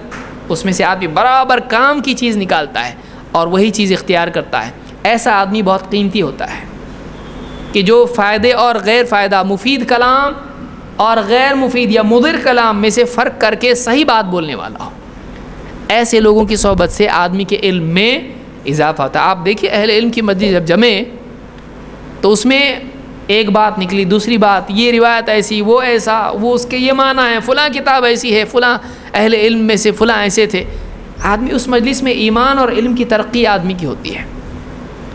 اس میں سے آدمی برابر کام کی چیز نکالتا ہے اور وہی چیز اختیار کرتا ہے۔ ایسا آدمی بہت قیمتی ہوتا ہے کہ جو فائدے اور غیر فائدہ، مفید کلام اور غیر مفید یا مضر کلام میں سے فرق کر کے صحیح بات بولنے والا ہو۔ ایسے لوگوں کی صحبت سے آدمی کے علم میں اضافہ ہوتا ہے۔ آپ دیکھیے اہل علم کی مجلس جب جمے تو اس میں ایک بات نکلی، دوسری بات، یہ روایت ایسی، وہ ایسا، وہ اس کے یہ معنی ہے، فلاں کتاب ایسی ہے، فلاں اہل علم میں سے فلاں ایسے تھے۔ آدمی اس مجلس میں ایمان اور علم کی ترقی آدمی کی ہوتی ہے۔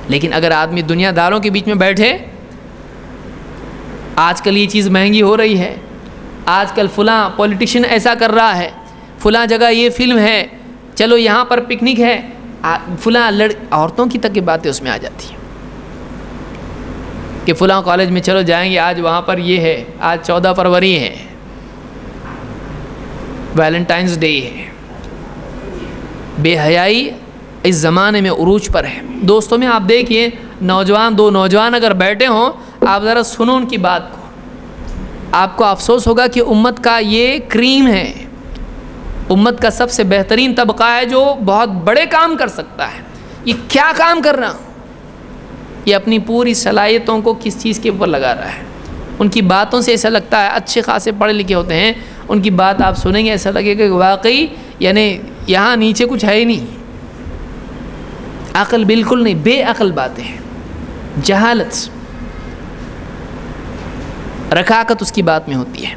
لیکن اگر آدمی دنیا داروں کے بیچ میں بیٹھے، آج کل یہ چیز مہنگی ہو رہی ہے، آج کل فلاں پولیٹیشین ایسا کر رہا ہے، فلاں جگہ یہ فلم ہے، چلو یہاں پر پکنک ہے، فلاں عورتوں کی تک کی باتیں اس میں آ جاتی ہیں کہ فلاں کالج میں چلو جائیں گے، آج وہاں پر یہ ہے، آج 14 فروری ہے، ویلنٹائنس ڈے ہے۔ بے حیائی اس زمانے میں عروج پر ہے۔ دوستوں میں آپ دیکھیے، دو نوجوان اگر بیٹھے ہوں، آپ ذرا سنو ان کی بات کو، آپ کو افسوس ہوگا کہ امت کا یہ کریم ہے، امت کا سب سے بہترین طبقہ ہے جو بہت بڑے کام کر سکتا ہے۔ یہ کیا کام کر رہا؟ یہ اپنی پوری صلاحیتوں کو کس چیز کے اوپر لگا رہا ہے۔ ان کی باتوں سے ایسا لگتا ہے، اچھے خاصے پڑھے لکھے ہوتے ہیں، ان کی بات آپ سنیں گے ایسا لگے گا کہ واقعی یعنی یہاں نیچے کچھ ہے ہی نہیں، عقل بالکل نہیں، بے عقل باتیں ہیں، جہالت، رکاکت اس کی بات میں ہوتی ہے،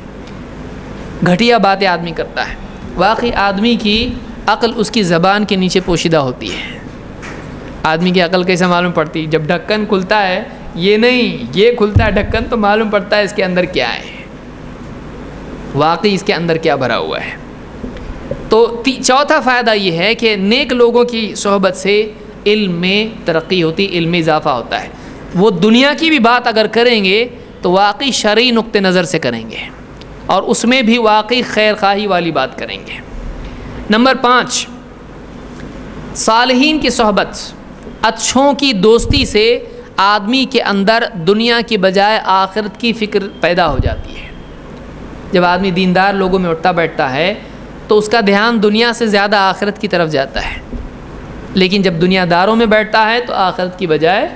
گھٹیا باتیں آدمی کرتا ہے۔ واقعی آدمی کی عقل اس کی زبان کے نیچے پوشیدہ ہوتی ہے۔ آدمی کی عقل کیسے معلوم پڑتی؟ جب ڈھکن کھلتا ہے، یہ نہیں، یہ کھلتا ہے ڈھکن تو معلوم پڑتا ہے اس کے اندر کیا ہے، واقعی اس کے اندر کیا بھرا ہوا ہے۔ تو چوتھا فائدہ یہ ہے کہ نیک لوگوں کی صحبت سے علم میں ترقی ہوتی، علم میں اضافہ ہوتا ہے۔ وہ دنیا کی بھی بات اگر کریں گے تو واقعی شرعی نقطہ نظر سے کریں گے اور اس میں بھی واقعی خیر خواہی والی بات کریں گے۔ نمبر 5، صالحین کی صحبت، اچھوں کی دوستی سے آدمی کے اندر دنیا کی بجائے آخرت کی فکر پیدا ہو جاتی ہے۔ جب آدمی دیندار لوگوں میں اٹھتا بیٹھتا ہے تو اس کا دھیان دنیا سے زیادہ آخرت کی طرف جاتا ہے، لیکن جب دنیا داروں میں بیٹھتا ہے تو آخرت کی بجائے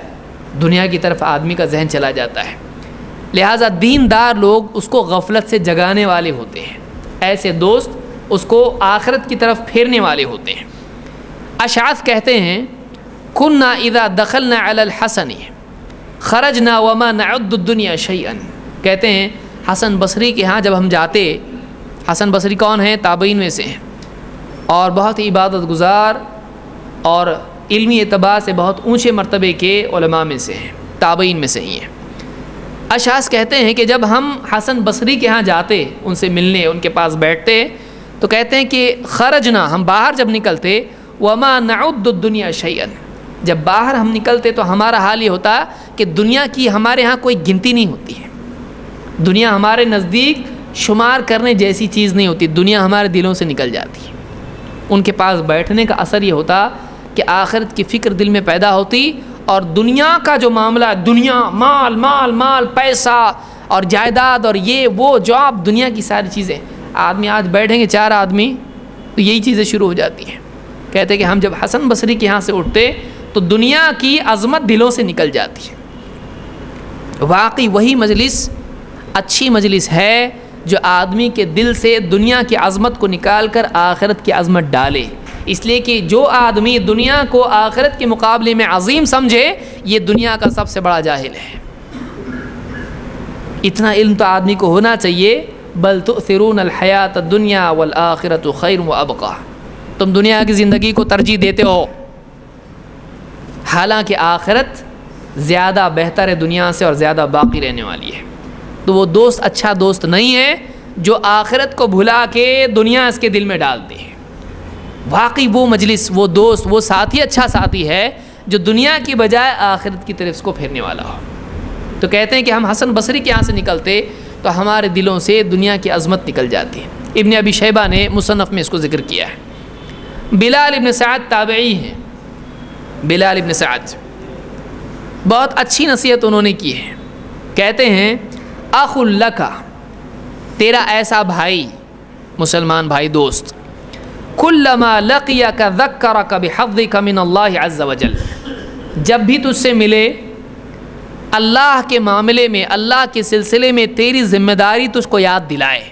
دنیا کی طرف آدمی کا ذہن چلا جاتا ہے۔ لہٰذا دیندار لوگ اس کو غفلت سے جگانے والے ہوتے ہیں، ایسے دوست اس کو آخرت کی طرف پھیرنے والے ہوتے ہیں۔ اشعث کہتے ہیں، كنا اذا دخلنا على الحسن خرجنا وما نعد الدنيا شيئا، کہتے ہیں حسن بصری کے ہاں جب ہم جاتے، حسن بصری کون ہیں؟ تابعین میں سے ہیں اور بہت ہی عبادت گزار اور علمی اعتبار سے بہت اونچے مرتبے کے علماء میں سے ہیں، تابعین میں سے ہی ہیں۔ اشعث کہتے ہیں کہ جب ہم حسن بصری کے ہاں جاتے، ان سے ملنے، ان کے پاس بیٹھتے، تو کہتے ہیں کہ خرجنا، ہم باہر جب نکلتے، وما نعد الدنيا شيئا، جب باہر ہم نکلتے تو ہمارا حال یہ ہوتا کہ دنیا کی ہمارے ہاں کوئی گنتی نہیں ہوتی ہے، دنیا ہمارے نزدیک شمار کرنے جیسی چیز نہیں ہوتی، دنیا ہمارے دلوں سے نکل جاتی ہے۔ ان کے پاس بیٹھنے کا اثر یہ ہوتا کہ آخرت کی فکر دل میں پیدا ہوتی اور دنیا کا جو معاملہ، دنیا، مال مال مال، پیسہ اور جائیداد اور یہ وہ جاب، دنیا کی ساری چیزیں، آدمی آج بیٹھیں گے 4 آدمی تو یہی چیزیں شروع ہو جاتی ہیں۔ کہتے ہیں کہ ہم جب حسن بصری کے یہاں سے اٹھتے تو دنیا کی عظمت دلوں سے نکل جاتی ہے۔ واقعی وہی مجلس اچھی مجلس ہے جو آدمی کے دل سے دنیا کی عظمت کو نکال کر آخرت کی عظمت ڈالے، اس لیے کہ جو آدمی دنیا کو آخرت کے مقابلے میں عظیم سمجھے، یہ دنیا کا سب سے بڑا جاہل ہے۔ اتنا علم تو آدمی کو ہونا چاہیے، بل تؤثرون الحیات الدنیا والآخرۃ خیر وابقی، تم دنیا کی زندگی کو ترجیح دیتے ہو، حالانکہ آخرت زیادہ بہتر ہے دنیا سے اور زیادہ باقی رہنے والی ہے. تو وہ دوست اچھا دوست نہیں ہے جو آخرت کو بھلا کے دنیا اس کے دل میں ڈالتے ہیں. واقعی وہ مجلس، وہ دوست، وہ ساتھی اچھا ساتھی ہے جو دنیا کی بجائے آخرت کی طرف اس کو پھیرنے والا ہو. تو کہتے ہیں کہ ہم حسن بصری کے یہاں سے نکلتے تو ہمارے دلوں سے دنیا کی عظمت نکل جاتی ہے. ابن ابی شیبہ نے مصنف میں اس کو ذکر کیا ہے. بلال ابن سعد تابعی ہیں. بلال ابن سعد بہت اچھی نصیحت انہوں نے کی ہے. کہتے ہیں اخ لک، تیرا ایسا بھائی، مسلمان بھائی، دوست، کلما لقیک ذکرک بحظک من اللہ عز وجل، جب بھی تجھ سے ملے اللہ کے معاملے میں، اللہ کے سلسلے میں تیری ذمہ داری تجھ کو یاد دلائے.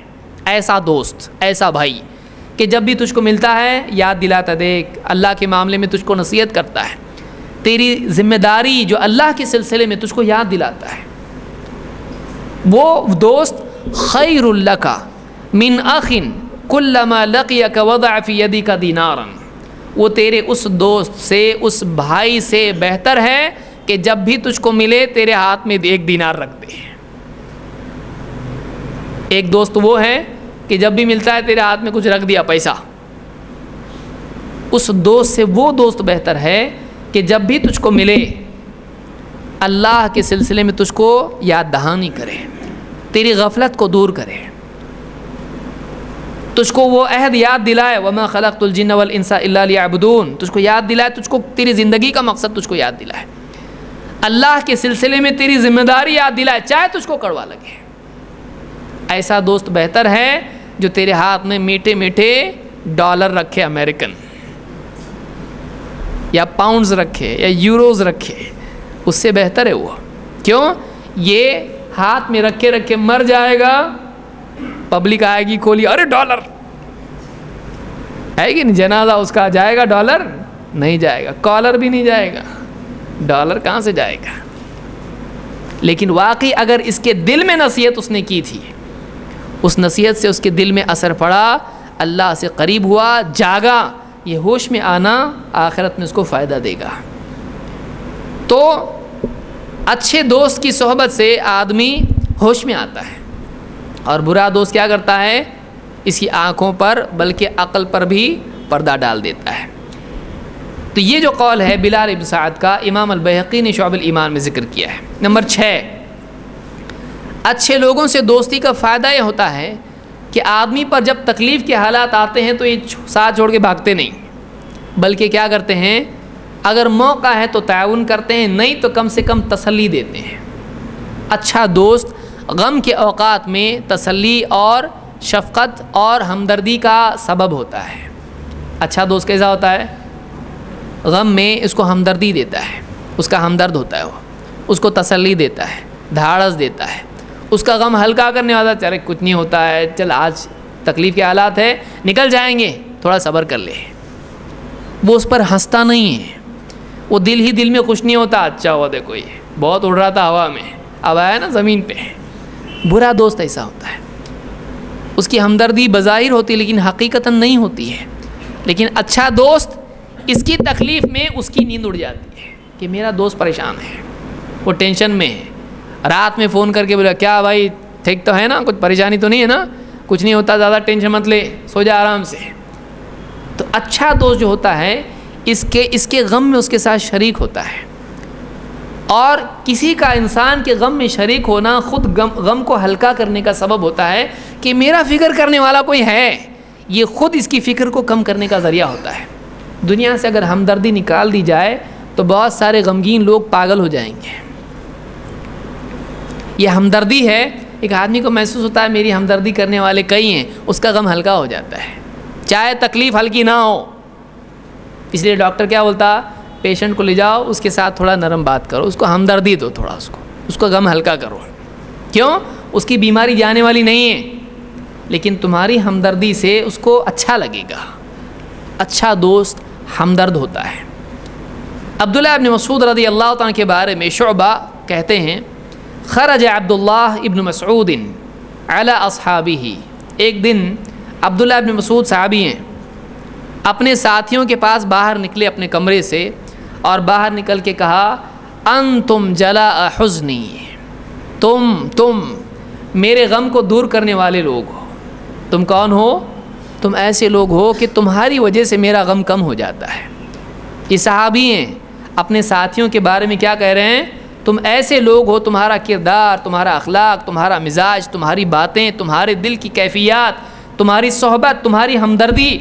ایسا دوست، ایسا بھائی کہ جب بھی تجھ کو ملتا ہے یاد دلاتا، دیکھ اللہ کے معاملے میں تجھ کو نصیحت کرتا ہے، تیری ذمہ داری جو اللہ کے سلسلے میں تجھ کو یاد دلاتا ہے. وہ دوست خیر لک من اخ کلما لقیک وضع فی یدک دینارا، وہ تیرے اس دوست سے، اس بھائی سے بہتر ہے کہ جب بھی تجھ کو ملے تیرے ہاتھ میں 1 دینار رکھ دے. ایک دوست وہ ہے کہ جب بھی ملتا ہے تیرے ہاتھ میں کچھ رکھ دیا پیسہ. اس دوست سے وہ دوست بہتر ہے کہ جب بھی تجھ کو ملے اللہ کے سلسلے میں تجھ کو یاد دہانی کرے، تیری غفلت کو دور کرے، تجھ کو وہ عہد یاد دلائے، وما خلقت الجن والانس الا لیعبدون، تجھ کو یاد دلائے، تجھ کو تیری زندگی کا مقصد تجھ کو یاد دلائے، اللہ کے سلسلے میں تیری ذمہ داری یاد دلائے، چاہے تجھ کو کڑوا لگے. ایسا دوست بہتر ہے جو تیرے ہاتھ میں میٹھے میٹھے ڈالر رکھے، امریکن یا پاؤنڈز رکھے یا یوروز رکھے، اس سے بہتر ہے وہ. کیوں؟ یہ ہاتھ میں رکھے رکھے مر جائے گا، پبلک آئے گی کھولی، ارے ڈالر ہے کہ نہیں، جنازہ اس کا جائے گا، ڈالر نہیں جائے گا، کالر بھی نہیں جائے گا، ڈالر کہاں سے جائے گا. لیکن واقعی اگر اس کے دل میں نصیحت اس نے کی تھی، اس نصیحت سے اس کے دل میں اثر پڑا، اللہ سے قریب ہوا، جاگا، یہ ہوش میں آنا آخرت میں اس کو فائدہ دے گا. تو اچھے دوست کی صحبت سے آدمی ہوش میں آتا ہے، اور برا دوست کیا کرتا ہے، اس کی آنکھوں پر بلکہ عقل پر بھی پردہ ڈال دیتا ہے. تو یہ جو قول ہے بلال ابن سعد کا، امام البیہقی نے شعب الایمان میں ذکر کیا ہے. نمبر 6، اچھے لوگوں سے دوستی کا فائدہ یہ ہوتا ہے کہ آدمی پر جب تکلیف کے حالات آتے ہیں تو یہ ساتھ چھوڑ کے بھاگتے نہیں، بلکہ کیا کرتے ہیں، اگر موقع ہے تو تعاون کرتے ہیں، نہیں تو کم سے کم تسلی دیتے ہیں. اچھا دوست غم کے اوقات میں تسلی اور شفقت اور ہمدردی کا سبب ہوتا ہے. اچھا دوست کیسا ہوتا ہے، غم میں اس کو ہمدردی دیتا ہے، اس کا ہمدرد ہوتا ہے، وہ اس کو تسلی دیتا ہے، دھاڑس دیتا ہے، اس کا غم ہلکا کرنے والا، چلے کچھ نہیں ہوتا ہے، چل آج تکلیف کے حالات ہے، نکل جائیں گے، تھوڑا صبر کر لے. وہ اس پر ہنستا نہیں ہے، وہ دل ہی دل میں خوش نہیں ہوتا، اچھا ہوا دیکھو یہ بہت اڑ رہا تھا ہوا میں، اب آیا نا زمین پہ. برا دوست ایسا ہوتا ہے، اس کی ہمدردی بظاہر ہوتی ہے لیکن حقیقتاً نہیں ہوتی ہے. لیکن اچھا دوست اس کی تکلیف میں اس کی نیند اڑ جاتی ہے کہ میرا دوست پریشان ہے، وہ ٹینشن میں ہے، رات میں فون کر کے بولا کیا بھائی ٹھیک تو ہے نا، کچھ پریشانی تو نہیں ہے نا، کچھ نہیں ہوتا، زیادہ ٹینشن مت لے، سو جا آرام سے. تو اچھا دوست جو ہوتا ہے اس کے غم میں اس کے ساتھ شریک ہوتا ہے، اور کسی کا انسان کے غم میں شریک ہونا خود غم کو ہلکا کرنے کا سبب ہوتا ہے کہ میرا فکر کرنے والا کوئی ہے، یہ خود اس کی فکر کو کم کرنے کا ذریعہ ہوتا ہے. دنیا سے اگر ہمدردی نکال دی جائے تو بہت سارے غمگین لوگ پاگل ہو جائیں گے. یہ ہمدردی ہے، ایک آدمی کو محسوس ہوتا ہے میری ہمدردی کرنے والے کئی ہیں، اس کا غم ہلکا ہو جاتا ہے، چاہے تکلیف ہلکی نہ ہو. اس لیے ڈاکٹر کیا بولتا، پیشنٹ کو لے جاؤ، اس کے ساتھ تھوڑا نرم بات کرو، اس کو ہمدردی دو، تھوڑا اس کو غم ہلکا کرو. کیوں؟ اس کی بیماری جانے والی نہیں ہے، لیکن تمہاری ہمدردی سے اس کو اچھا لگے گا. اچھا دوست ہمدرد ہوتا ہے. عبداللہ ابن مسعود رضی اللہ تعالیٰ کے بارے میں شعبہ کہتے ہیں، خرج عبداللہ ابن مسعود علی اصحابہ، ایک دن عبداللہ ابن مسعود صحابی ہیں، اپنے ساتھیوں کے پاس باہر نکلے اپنے کمرے سے، اور باہر نکل کے کہا انتم جلاء حزنی، تم میرے غم کو دور کرنے والے لوگ ہو۔ تم کون ہو؟ تم ایسے لوگ ہو کہ تمہاری وجہ سے میرا غم کم ہو جاتا ہے۔ یہ صحابی ہیں، اپنے ساتھیوں کے بارے میں کیا کہہ رہے ہیں؟ تم ایسے لوگ ہو، تمہارا کردار، تمہارا اخلاق، تمہارا مزاج، تمہاری باتیں، تمہارے دل کی کیفیات، تمہاری صحبت، تمہاری ہمدردی،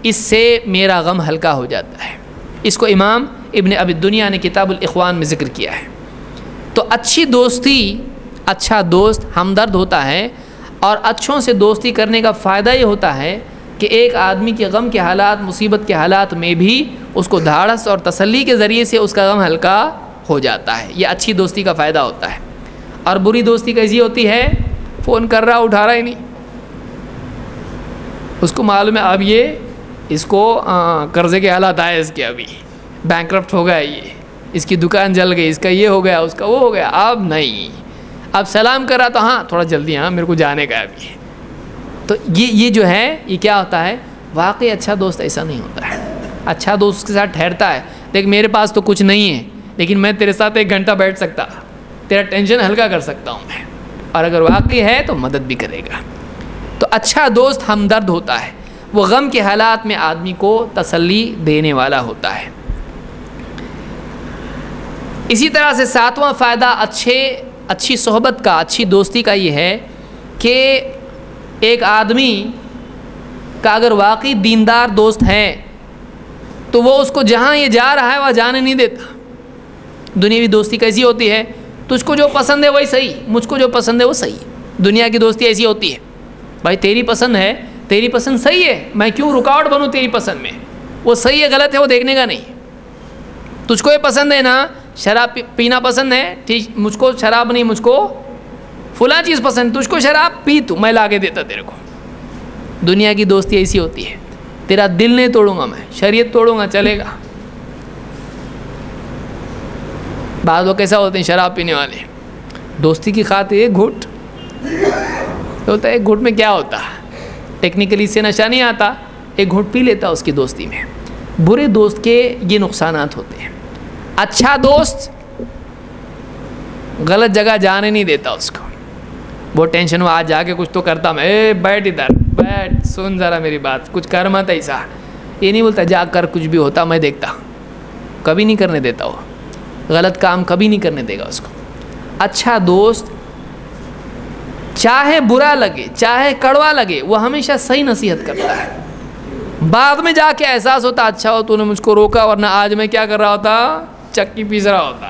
اس سے میرا غم ہلکا ہو جاتا ہے۔ اس کو امام ابن ابی الدنیا نے کتاب الاخوان میں ذکر کیا ہے۔ تو اچھی دوستی، اچھا دوست ہمدرد ہوتا ہے، اور اچھوں سے دوستی کرنے کا فائدہ یہ ہوتا ہے کہ ایک آدمی کے غم کے حالات، مصیبت کے حالات میں بھی اس کو دھاڑس اور تسلی کے ذریعے سے اس کا غم ہلکا ہو جاتا ہے۔ یہ اچھی دوستی کا فائدہ ہوتا ہے۔ اور بری دوستی کیسی ہوتی ہے؟ فون کر رہا اٹھا رہا ہی نہیں، اس کو معلوم ہے اب یہ اس کو قرضے کے حالات آئے، اس کے ابھی بینکرپٹ ہو گیا، یہ اس کی دکان جل گئی، اس کا یہ ہو گیا، اس کا وہ ہو گیا، اب نہیں، اب سلام کر رہا تو ہاں تھوڑا جلدی، ہاں میرے کو جانے کا ہے ابھی۔ تو یہ جو ہے یہ کیا ہوتا ہے؟ واقعی اچھا دوست ایسا نہیں ہوتا ہے۔ اچھا دوست کے ساتھ ٹھہرتا ہے، دیکھ میرے پاس تو کچھ نہیں ہے لیکن میں تیرے ساتھ 1 گھنٹہ بیٹھ سکتا، تیرا ٹینشن ہلکا کر سکتا ہوں میں، اور اگر واقعی ہے تو مدد بھی کرے گا۔ تو اچھا دوست ہمدرد ہوتا ہے، وہ غم کے حالات میں آدمی کو تسلی دینے والا ہوتا ہے۔ اسی طرح سے 7واں فائدہ اچھی صحبت کا، اچھی دوستی کا یہ ہے کہ ایک آدمی کا اگر واقعی دیندار دوست ہے تو وہ اس کو جہاں یہ جا رہا ہے وہاں جانے نہیں دیتا۔ دنیاوی دوستی کیسی ہوتی ہے؟ تجھ کو جو پسند ہے وہی صحیح، مجھ کو جو پسند ہے وہ صحیح۔ دنیا کی دوستی ایسی ہوتی ہے، بھائی تیری پسند ہے، تیری پسند صحیح ہے، میں کیوں رکاوٹ بنوں تیری پسند میں؟ وہ صحیح ہے غلط ہے وہ دیکھنے کا نہیں۔ تجھ کو یہ پسند ہے نا، شراب پینا پسند ہے، ٹھیک، مجھ کو شراب نہیں، مجھ کو فلاں چیز پسند، تجھ کو شراب پی تو میں لا کے دیتا تیرے کو۔ دنیا کی دوستی ایسی ہوتی ہے، تیرا دل نہیں توڑوں گا میں، شریعت توڑوں گا چلے گا۔ بعض لوگ کیسا ہوتے ہیں شراب پینے والے، دوستی کی خاطر ایک گھٹ ہوتا ہے، ایک گھٹ میں کیا ہوتا ہے، ٹیکنیکلی سے نشہ نہیں آتا، ایک گھٹ پی لیتا اس کی دوستی میں۔ برے دوست کے یہ نقصانات ہوتے ہیں۔ اچھا دوست غلط جگہ جانے نہیں دیتا اس کو، وہ ٹینشن ہوا آج جا کے کچھ تو کرتا میں، اے بیٹھ ادھر بیٹھ، سن ذرا میری بات، کچھ کر مت ایسا، یہ نہیں بولتا جا کر کچھ بھی ہوتا میں دیکھتا، کبھی نہیں کرنے دیتا، وہ غلط کام کبھی نہیں کرنے دے گا اس کو۔ اچھا دوست چاہے برا لگے چاہے کڑوا لگے وہ ہمیشہ صحیح نصیحت کرتا ہے، بعد میں جا کے احساس ہوتا اچھا ہو تو نے مجھ کو روکا، ورنہ آج میں کیا کر رہا ہوتا، چکی پیس رہا ہوتا،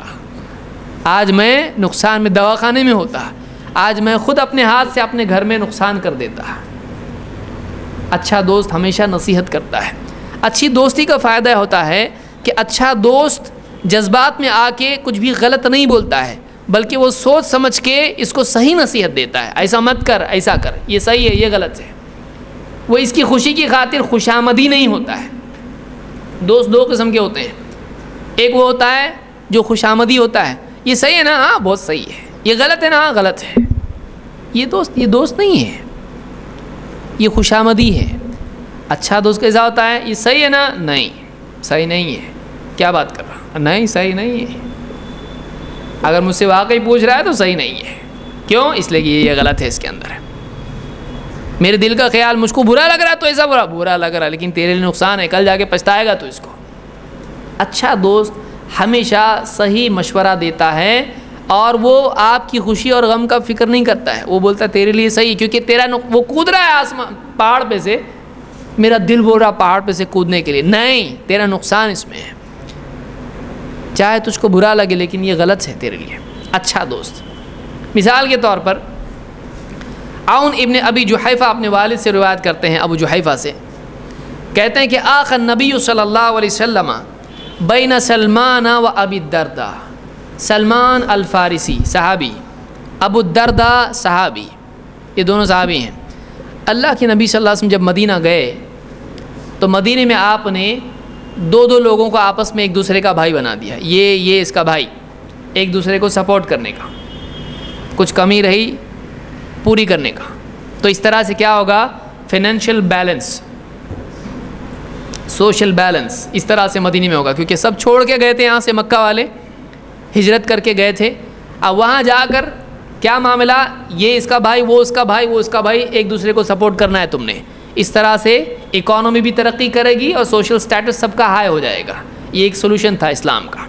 آج میں نقصان میں دواخانے میں ہوتا، آج میں خود اپنے ہاتھ سے اپنے گھر میں نقصان کر دیتا۔ اچھا دوست ہمیشہ نصیحت کرتا ہے۔ اچھی دوستی کا فائدہ ہوتا ہے کہ اچھا دوست جذبات میں آ کے کچھ بھی غلط نہیں بولتا ہے، بلکہ وہ سوچ سمجھ کے اس کو صحیح نصیحت دیتا ہے، ایسا مت کر، ایسا کر، یہ صحیح ہے یہ غلط ہے۔ وہ اس کی خوشی کی خاطر خوشامدی نہیں ہوتا ہے۔ دوست 2 قسم کے ہوتے ہیں، ایک وہ ہوتا ہے جو خوشامدی ہوتا ہے، یہ صحیح ہے نا، ہاں بہت صحیح ہے، یہ غلط ہے نا، ہاں غلط ہے، یہ دوست نہیں ہے، یہ خوشامدی ہے۔ اچھا دوست کیسا ہوتا ہے؟ یہ صحیح ہے نا، نہیں صحیح نہیں ہے، کیا بات کر رہا، نہیں صحیح نہیں ہے، اگر مجھ سے واقعی پوچھ رہا ہے تو صحیح نہیں ہے، کیوں؟ اس لیے کہ یہ غلط ہے، اس کے اندر ہے، میرے دل کا خیال مجھ کو برا لگ رہا ہے تو ایسا برا لگ رہا ہے، لیکن تیرے لیے نقصان ہے، کل جا کے پچھتائے گا تو اس کو۔ اچھا دوست ہمیشہ صحیح مشورہ دیتا ہے، اور وہ آپ کی خوشی اور غم کا فکر نہیں کرتا ہے، وہ بولتا ہے تیرے لیے صحیح، کیونکہ وہ کود رہا ہے آسمان پہاڑ پہ سے، میرا دل بول رہا پہاڑ پہ سے کودنے کے لیے، نہیں تیرا نقصان اس میں ہے، چاہے تجھ کو برا لگے لیکن یہ غلط ہے تیرے لیے۔ اچھا دوست مثال کے طور پر عون ابن ابی جحیفہ اپنے والد سے روایت کرتے ہیں، ابو جحیفہ سے کہتے ہیں کہ آخى النبی صلی اللہ علیہ وسلم بین سلمان و ابی الدرداء، سلمان الفارسی صحابی، ابو الدرداء صحابی، یہ دونوں صحابی ہیں۔ اللہ کے نبی صلی اللہ علیہ وسلم جب مدینہ گئے تو مدینے میں آپ نے 2 لوگوں کو آپس میں ایک دوسرے کا بھائی بنا دیا، یہ اس کا بھائی، ایک دوسرے کو سپورٹ کرنے کا، کچھ کمی رہی پوری کرنے کا، تو اس طرح سے کیا ہوگا؟ فائنینشیل بیلنس، سوشل بیلنس اس طرح سے مدینے میں ہوگا، کیونکہ سب چھوڑ کے گئے تھے یہاں سے مکہ والے، ہجرت کر کے گئے تھے. اب وہاں جا کر کیا معاملہ, یہ اس کا بھائی, وہ اس کا بھائی, وہ اس کا بھائی, ایک دوسرے کو سپورٹ کرنا ہے تم نے. اس طرح سے اکانومی بھی ترقی کرے گی اور سوشل سٹیٹس سب کا ہائی ہو جائے گا. یہ ایک سولوشن تھا اسلام کا.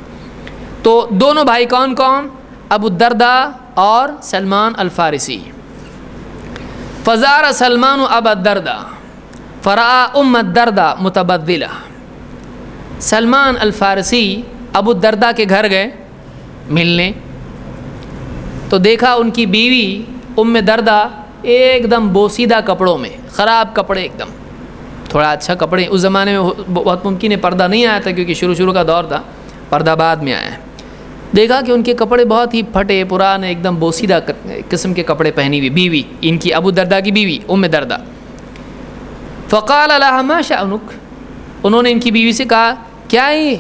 تو دونوں بھائی کون کون؟ ابو الدرداء اور سلمان الفارسی. فزار سلمان ابا الدرداء فرآ ام الدرداء متبذلہ. سلمان الفارسی ابو الدرداء کے گھر گئے ملنے, تو دیکھا ان کی بیوی ام درداء ایک دم بوسیدہ کپڑوں میں, خراب کپڑے, ایک دم تھوڑا اچھا کپڑے. اس زمانے میں بہت ممکن ہے پردہ نہیں آیا تھا, کیونکہ شروع کا دور تھا, پردہ بعد میں آیا ہے. دیکھا کہ ان کے کپڑے بہت ہی پھٹے پرانے, ایک دم بوسیدہ قسم کے کپڑے پہنی ہوئی بیوی, ان کی ابو الدرداء کی بیوی ام درداء. فقال لها ما شأنک, انہوں نے ان کی بیوی سے کہا کیا ہے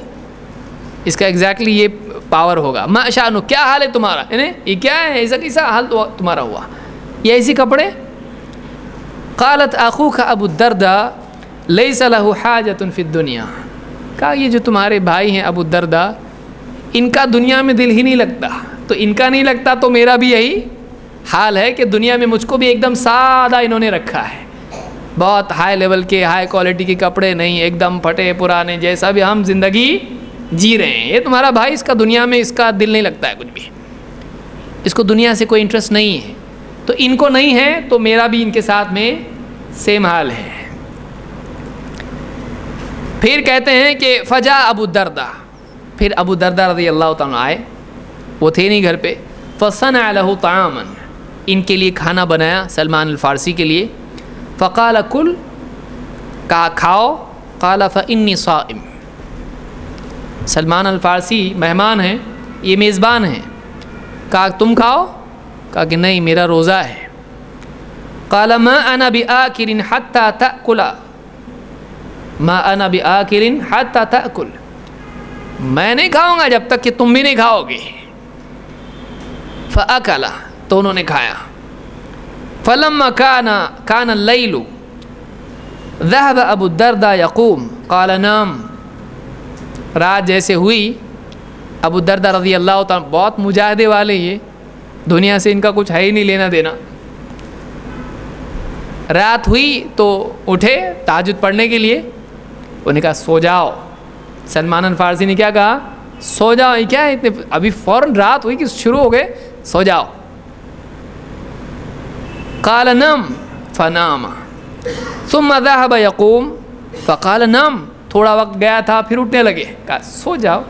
اس کا ایگزیکٹلی یہ پاور ہوگا, ما شأنک, کیا حال ہے تمہارا, یہ کیا ہے, ایسا کیسا حال تمہارا ہوا, یہ ایسی کپڑے. قالت اخوک ابو الدرداء لیس له حاجۃ فی الدنیا. کہا یہ جو تمہارے بھائی ہیں ابو الدرداء, ان کا دنیا میں دل ہی نہیں لگتا, تو ان کا نہیں لگتا تو میرا بھی یہی حال ہے کہ دنیا میں مجھ کو بھی ایک دم سادہ انہوں نے رکھا ہے, بہت ہائی لیول کے ہائی کوالٹی کے کپڑے نہیں, ایک دم پھٹے پرانے, جیسا بھی ہم زندگی جی رہے ہیں. یہ تمہارا بھائی, اس کا دنیا میں اس کا دل نہیں لگتا ہے کچھ بھی, اس کو دنیا سے کوئی انٹرسٹ نہیں ہے, تو ان کو نہیں ہے تو میرا بھی ان کے ساتھ میں سیم حال ہے. پھر کہتے ہیں کہ فجا ابو الدرداء, پھر ابو الدرداء رضی اللہ تعالیٰ آئے, وہ تھے نہیں گھر پہ. فصنع له طعاما, ان کے لیے کھانا بنایا سلمان الفارسی کے لیے. فقال کل, کہا کھاؤ. قال فانی صائم, سلمان الفارسی مہمان ہیں, یہ میزبان ہیں, کہا تم کھاؤ, کہا کہ نہیں میرا روزہ ہے. قال ما انا بآکل حتى تأکل, ما انا بآکل حتى تأکل, میں نہیں کھاؤں گا جب تک کہ تم بھی نہیں کھاؤ گے. فأکل, تو انہوں نے کھایا. فلما كان الليل ذهب ابو الدرداء يقوم قال نام. رات جیسے ہوئی, ابو الدرداء رضی اللہ تعالیٰ بہت مجاہدے والے, یہ دنیا سے ان کا کچھ ہے ہی نہیں لینا دینا. رات ہوئی تو اٹھے تہجد پڑھنے کے لیے, انہوں نے کہا سو جاؤ. سلمان الفارسی نے کیا کہا, سو جاؤ, یہ کیا ہے اتنے, ابھی فوراً رات ہوئی کہ شروع ہو گئے, سو جاؤ. قال نم فنام ثم ذهب يقوم فقال نم, تھوڑا وقت گیا تھا پھر اٹھنے لگے, کہا سو جاؤ,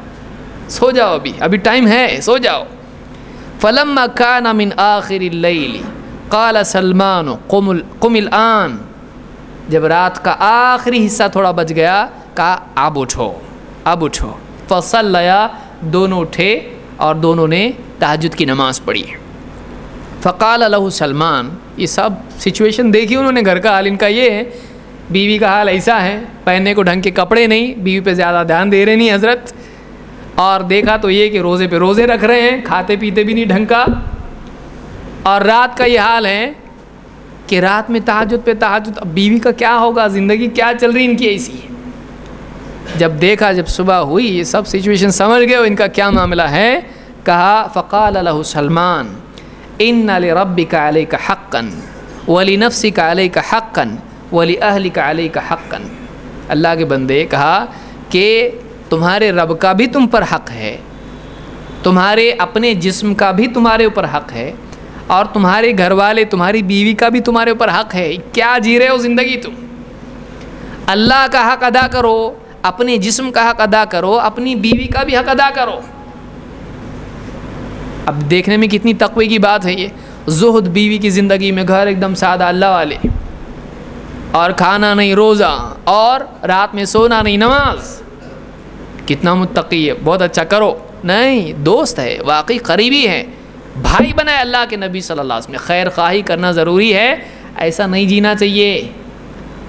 سو جاؤ, ابھی ٹائم ہے, سو جاؤ. فلما كان من آخر الليل قال سلمان قم الآن, جب رات کا آخری حصہ تھوڑا بچ گیا, کہا اب اٹھو, اب اٹھو. فصلیا, دونوں اٹھے اور دونوں نے تہجد کی نماز پڑھی. فقال له سلمان, یہ سب سچویشن دیکھی انہوں نے, گھر کا حال ان کا یہ ہے, بیوی کا حال ایسا ہے, پہننے کو ڈھنگ کے کپڑے نہیں, بیوی پہ زیادہ دھیان دے رہے نہیں حضرت, اور دیکھا تو یہ کہ روزے پہ روزے رکھ رہے ہیں, کھاتے پیتے بھی نہیں ڈھنگ کا, اور رات کا یہ حال ہے کہ رات میں تہجد پہ تہجد. اب بیوی کا کیا ہوگا, زندگی کیا چل رہی ان کی ایسی. جب دیکھا, جب صبح ہوئی, یہ سب سچویشن سمجھ گئے ان کا کیا معاملہ ہے. کہا فقال له سلمان ان لربک علیک حقا ولنفسک علیک حقا ولأہلک علیک حقا. اللہ کے بندے, کہا کہ تمہارے رب کا بھی تم پر حق ہے, تمہارے اپنے جسم کا بھی تمہارے اوپر حق ہے, اور تمہارے گھر والے تمہاری بیوی کا بھی تمہارے اوپر حق ہے. کیا جی رہے ہو زندگی تم, اللہ کا حق ادا کرو, اپنے جسم کا حق ادا کرو, اپنی بیوی کا بھی حق ادا کرو. اب دیکھنے میں کتنی تقوی کی بات ہے یہ, زہد بیوی کی زندگی میں, گھر ایک دم سادہ اللہ والے, اور کھانا نہیں روزہ, اور رات میں سونا نہیں نماز. کتنا متقی ہے, بہت اچھا کرو. نہیں, دوست ہے, واقعی قریبی ہے, بھائی بنا ہے اللہ کے نبی صلی اللہ علیہ وسلم. خیر خواہی کرنا ضروری ہے, ایسا نہیں جینا چاہیے.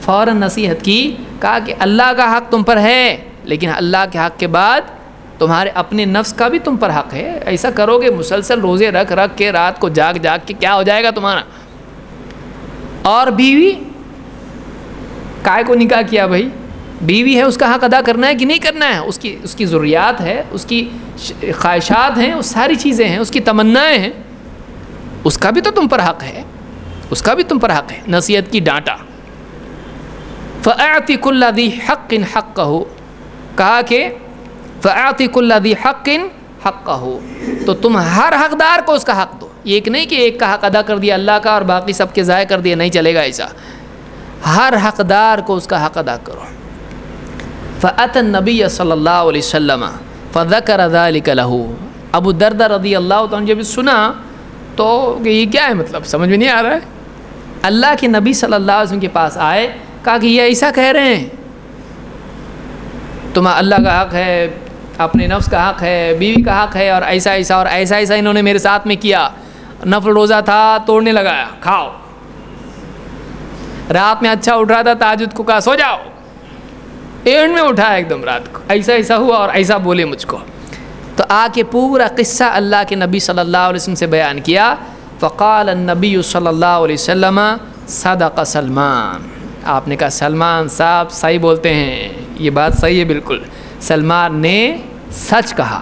فوراً نصیحت کی, کہا کہ اللہ کا حق تم پر ہے, لیکن اللہ کے حق کے بعد تمہارے اپنے نفس کا بھی تم پر حق ہے. ایسا کرو گے مسلسل روزے رکھ رکھ کے, رات کو جاگ جاگ کے, کیا ہو جائے گا تمہارا. اور بیوی کائے کو نکاح کیا بھائی, بیوی ہے اس کا حق ادا کرنا ہے کہ نہیں کرنا ہے، اس کی ضروریات ہے، اس کی خواہشات ہیں، وہ ساری چیزیں ہیں، اس کی تمنائیں ہیں، اس کا بھی تو تم پر حق ہے، اس کا بھی تم پر حق ہے۔ نصیحت کی ڈانٹا۔ فَأَعْطِ كُلَّ ذِي حَقٍ حَقَّهُ، کہا کہ فَأَعْطِ كُلَّ ذِي حَقٍ حَقَّهُ، تو تم ہر حقدار کو اس کا حق دو۔ یہ ایک نہیں کہ ایک کا حق ادا کر دیا اللہ کا اور باقی سب کے ضائع کر دیا، نہیں چلے گا ایسا، ہر حقدار کو اس کا حق ادا کرو۔ فَأَتَى النَّبِيَّ صلی اللہ علیہ وسلم فَذَكَرَ ذَلِكَ لَهُ، ابو دردہ رضی اللہ تعالیٰ جب سنا تو کہ یہ کیا ہے، مطلب سمجھ میں نہیں آ رہا ہے۔ اللہ کے نبی صلی اللہ علیہ وسلم کے پاس آئے، کہا کہ یہ ایسا کہہ رہے ہیں، تمہیں اللہ کا حق ہے، اپنے نفس کا حق ہے، بیوی کا حق ہے، اور ایسا ایسا اور ایسا ایسا انہوں نے میرے ساتھ میں کیا، نفل روزہ تھا توڑنے لگایا، کھاؤ، رات میں اچھا اٹھ رہا تھا تہجد کو کہا سو جاؤ، اینڈ میں اٹھایا ایک دم رات کو، ایسا ایسا ہوا اور ایسا بولے مجھ کو۔ تو آ کے پورا قصہ اللہ کے نبی صلی اللہ علیہ وسلم سے بیان کیا۔ فقال النبی صلی اللہ علیہ وسلم صدق سلمان، آپ نے کہا سلمان صاحب صحیح بولتے ہیں، یہ بات صحیح ہے، بالکل سلمان نے سچ کہا،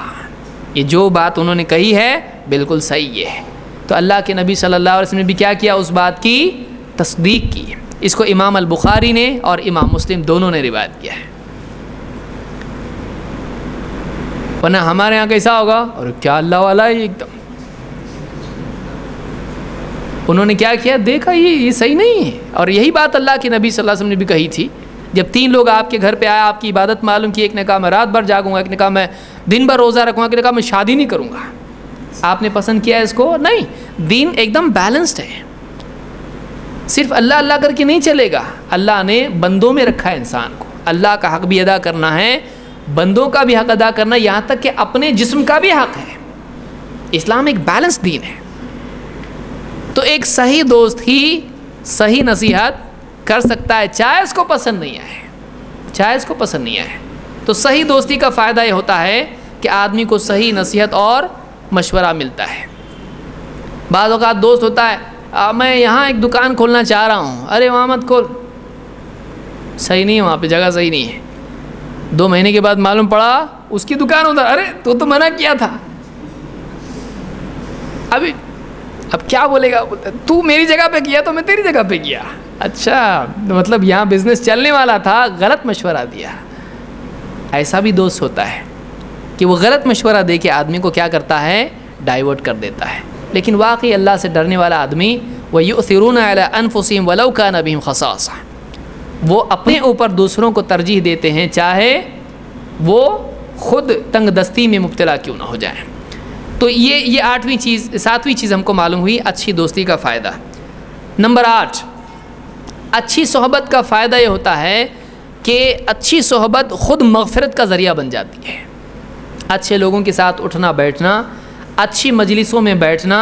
یہ جو بات انہوں نے کہی ہے بالکل صحیح ہے۔ تو اللہ کے نبی صلی اللہ علیہ وسلم نے بھی کیا کیا، اس بات کی تصدیق کی۔ اس کو امام البخاری نے اور امام مسلم دونوں نے روایت کیا ہے۔ ورنہ ہمارے ہاں کیسا ہوگا، اور کیا اللہ والا ہے ایک دم، انہوں نے کیا کیا، دیکھا یہ صحیح نہیں ہے۔ اور یہی بات اللہ کے نبی صلی اللہ علیہ وسلم نے بھی کہی تھی، جب 3 لوگ آپ کے گھر پہ آئے، آپ کی عبادت معلوم کی، ایک نے کہا میں رات بھر جاگوں گا، ایک نے کہا میں دن بھر روزہ رکھوں گا، ایک نے کہا میں شادی نہیں کروں گا، آپ نے پسند کیا اس کو؟ نہیں، دین ایک دم بیلنسڈ ہے، صرف اللہ اللہ کر کے نہیں چلے گا، اللہ نے بندوں میں رکھا ہے انسان کو، اللہ کا حق بھی ادا کرنا ہے، بندوں کا بھی حق ادا کرنا، یہاں تک کہ اپنے جسم کا بھی حق ہے۔ اسلام ایک بیلنس دین ہے۔ تو ایک صحیح دوست ہی صحیح نصیحت کر سکتا ہے، چاہے اس کو پسند نہیں آئے، چاہے اس کو پسند نہیں آئے۔ تو صحیح دوستی کا فائدہ یہ ہوتا ہے کہ آدمی کو صحیح نصیحت اور مشورہ ملتا ہے۔ بعض اوقات دوست ہوتا ہے، میں یہاں ایک دکان کھولنا چاہ رہا ہوں، ارے وہاں مت کھول، صحیح نہیں ہے، وہاں پہ جگہ صحیح نہیں ہے۔ 2 مہینے کے بعد معلوم پڑا اس کی دکان ادھر، ارے تو منع کیا تھا، اب کیا بولے گا، تو میری جگہ پہ کیا تو میں تیری جگہ پہ کیا، اچھا مطلب یہاں بزنس چلنے والا تھا، غلط مشورہ دیا۔ ایسا بھی دوست ہوتا ہے کہ وہ غلط مشورہ دے کے آدمی کو کیا کرتا ہے، ڈائیورٹ کر دیتا ہے۔ لیکن واقعی اللہ سے ڈرنے والا آدمی وَيُؤْثِرُونَ عَلَىٰ أَنفُسِهِمْ وَلَوْ كَانَ بِهِمْ خَصَاصَةٌ، وہ اپنے اوپر دوسروں کو ترجیح دیتے ہیں چاہے وہ خود تنگ دستی میں مبتلا کیوں نہ ہو جائیں۔ تو یہ 7ویں چیز ہم کو معلوم ہوئی، اچھی دوستی کا فائدہ۔ نمبر 8، اچھی صحبت کا فائدہ یہ ہوتا ہے کہ اچھی صحبت خود مغفرت کا ذریعہ بن جاتی ہے۔ اچھے لوگوں کے ساتھ اٹھنا بیٹھنا، اچھی مجلسوں میں بیٹھنا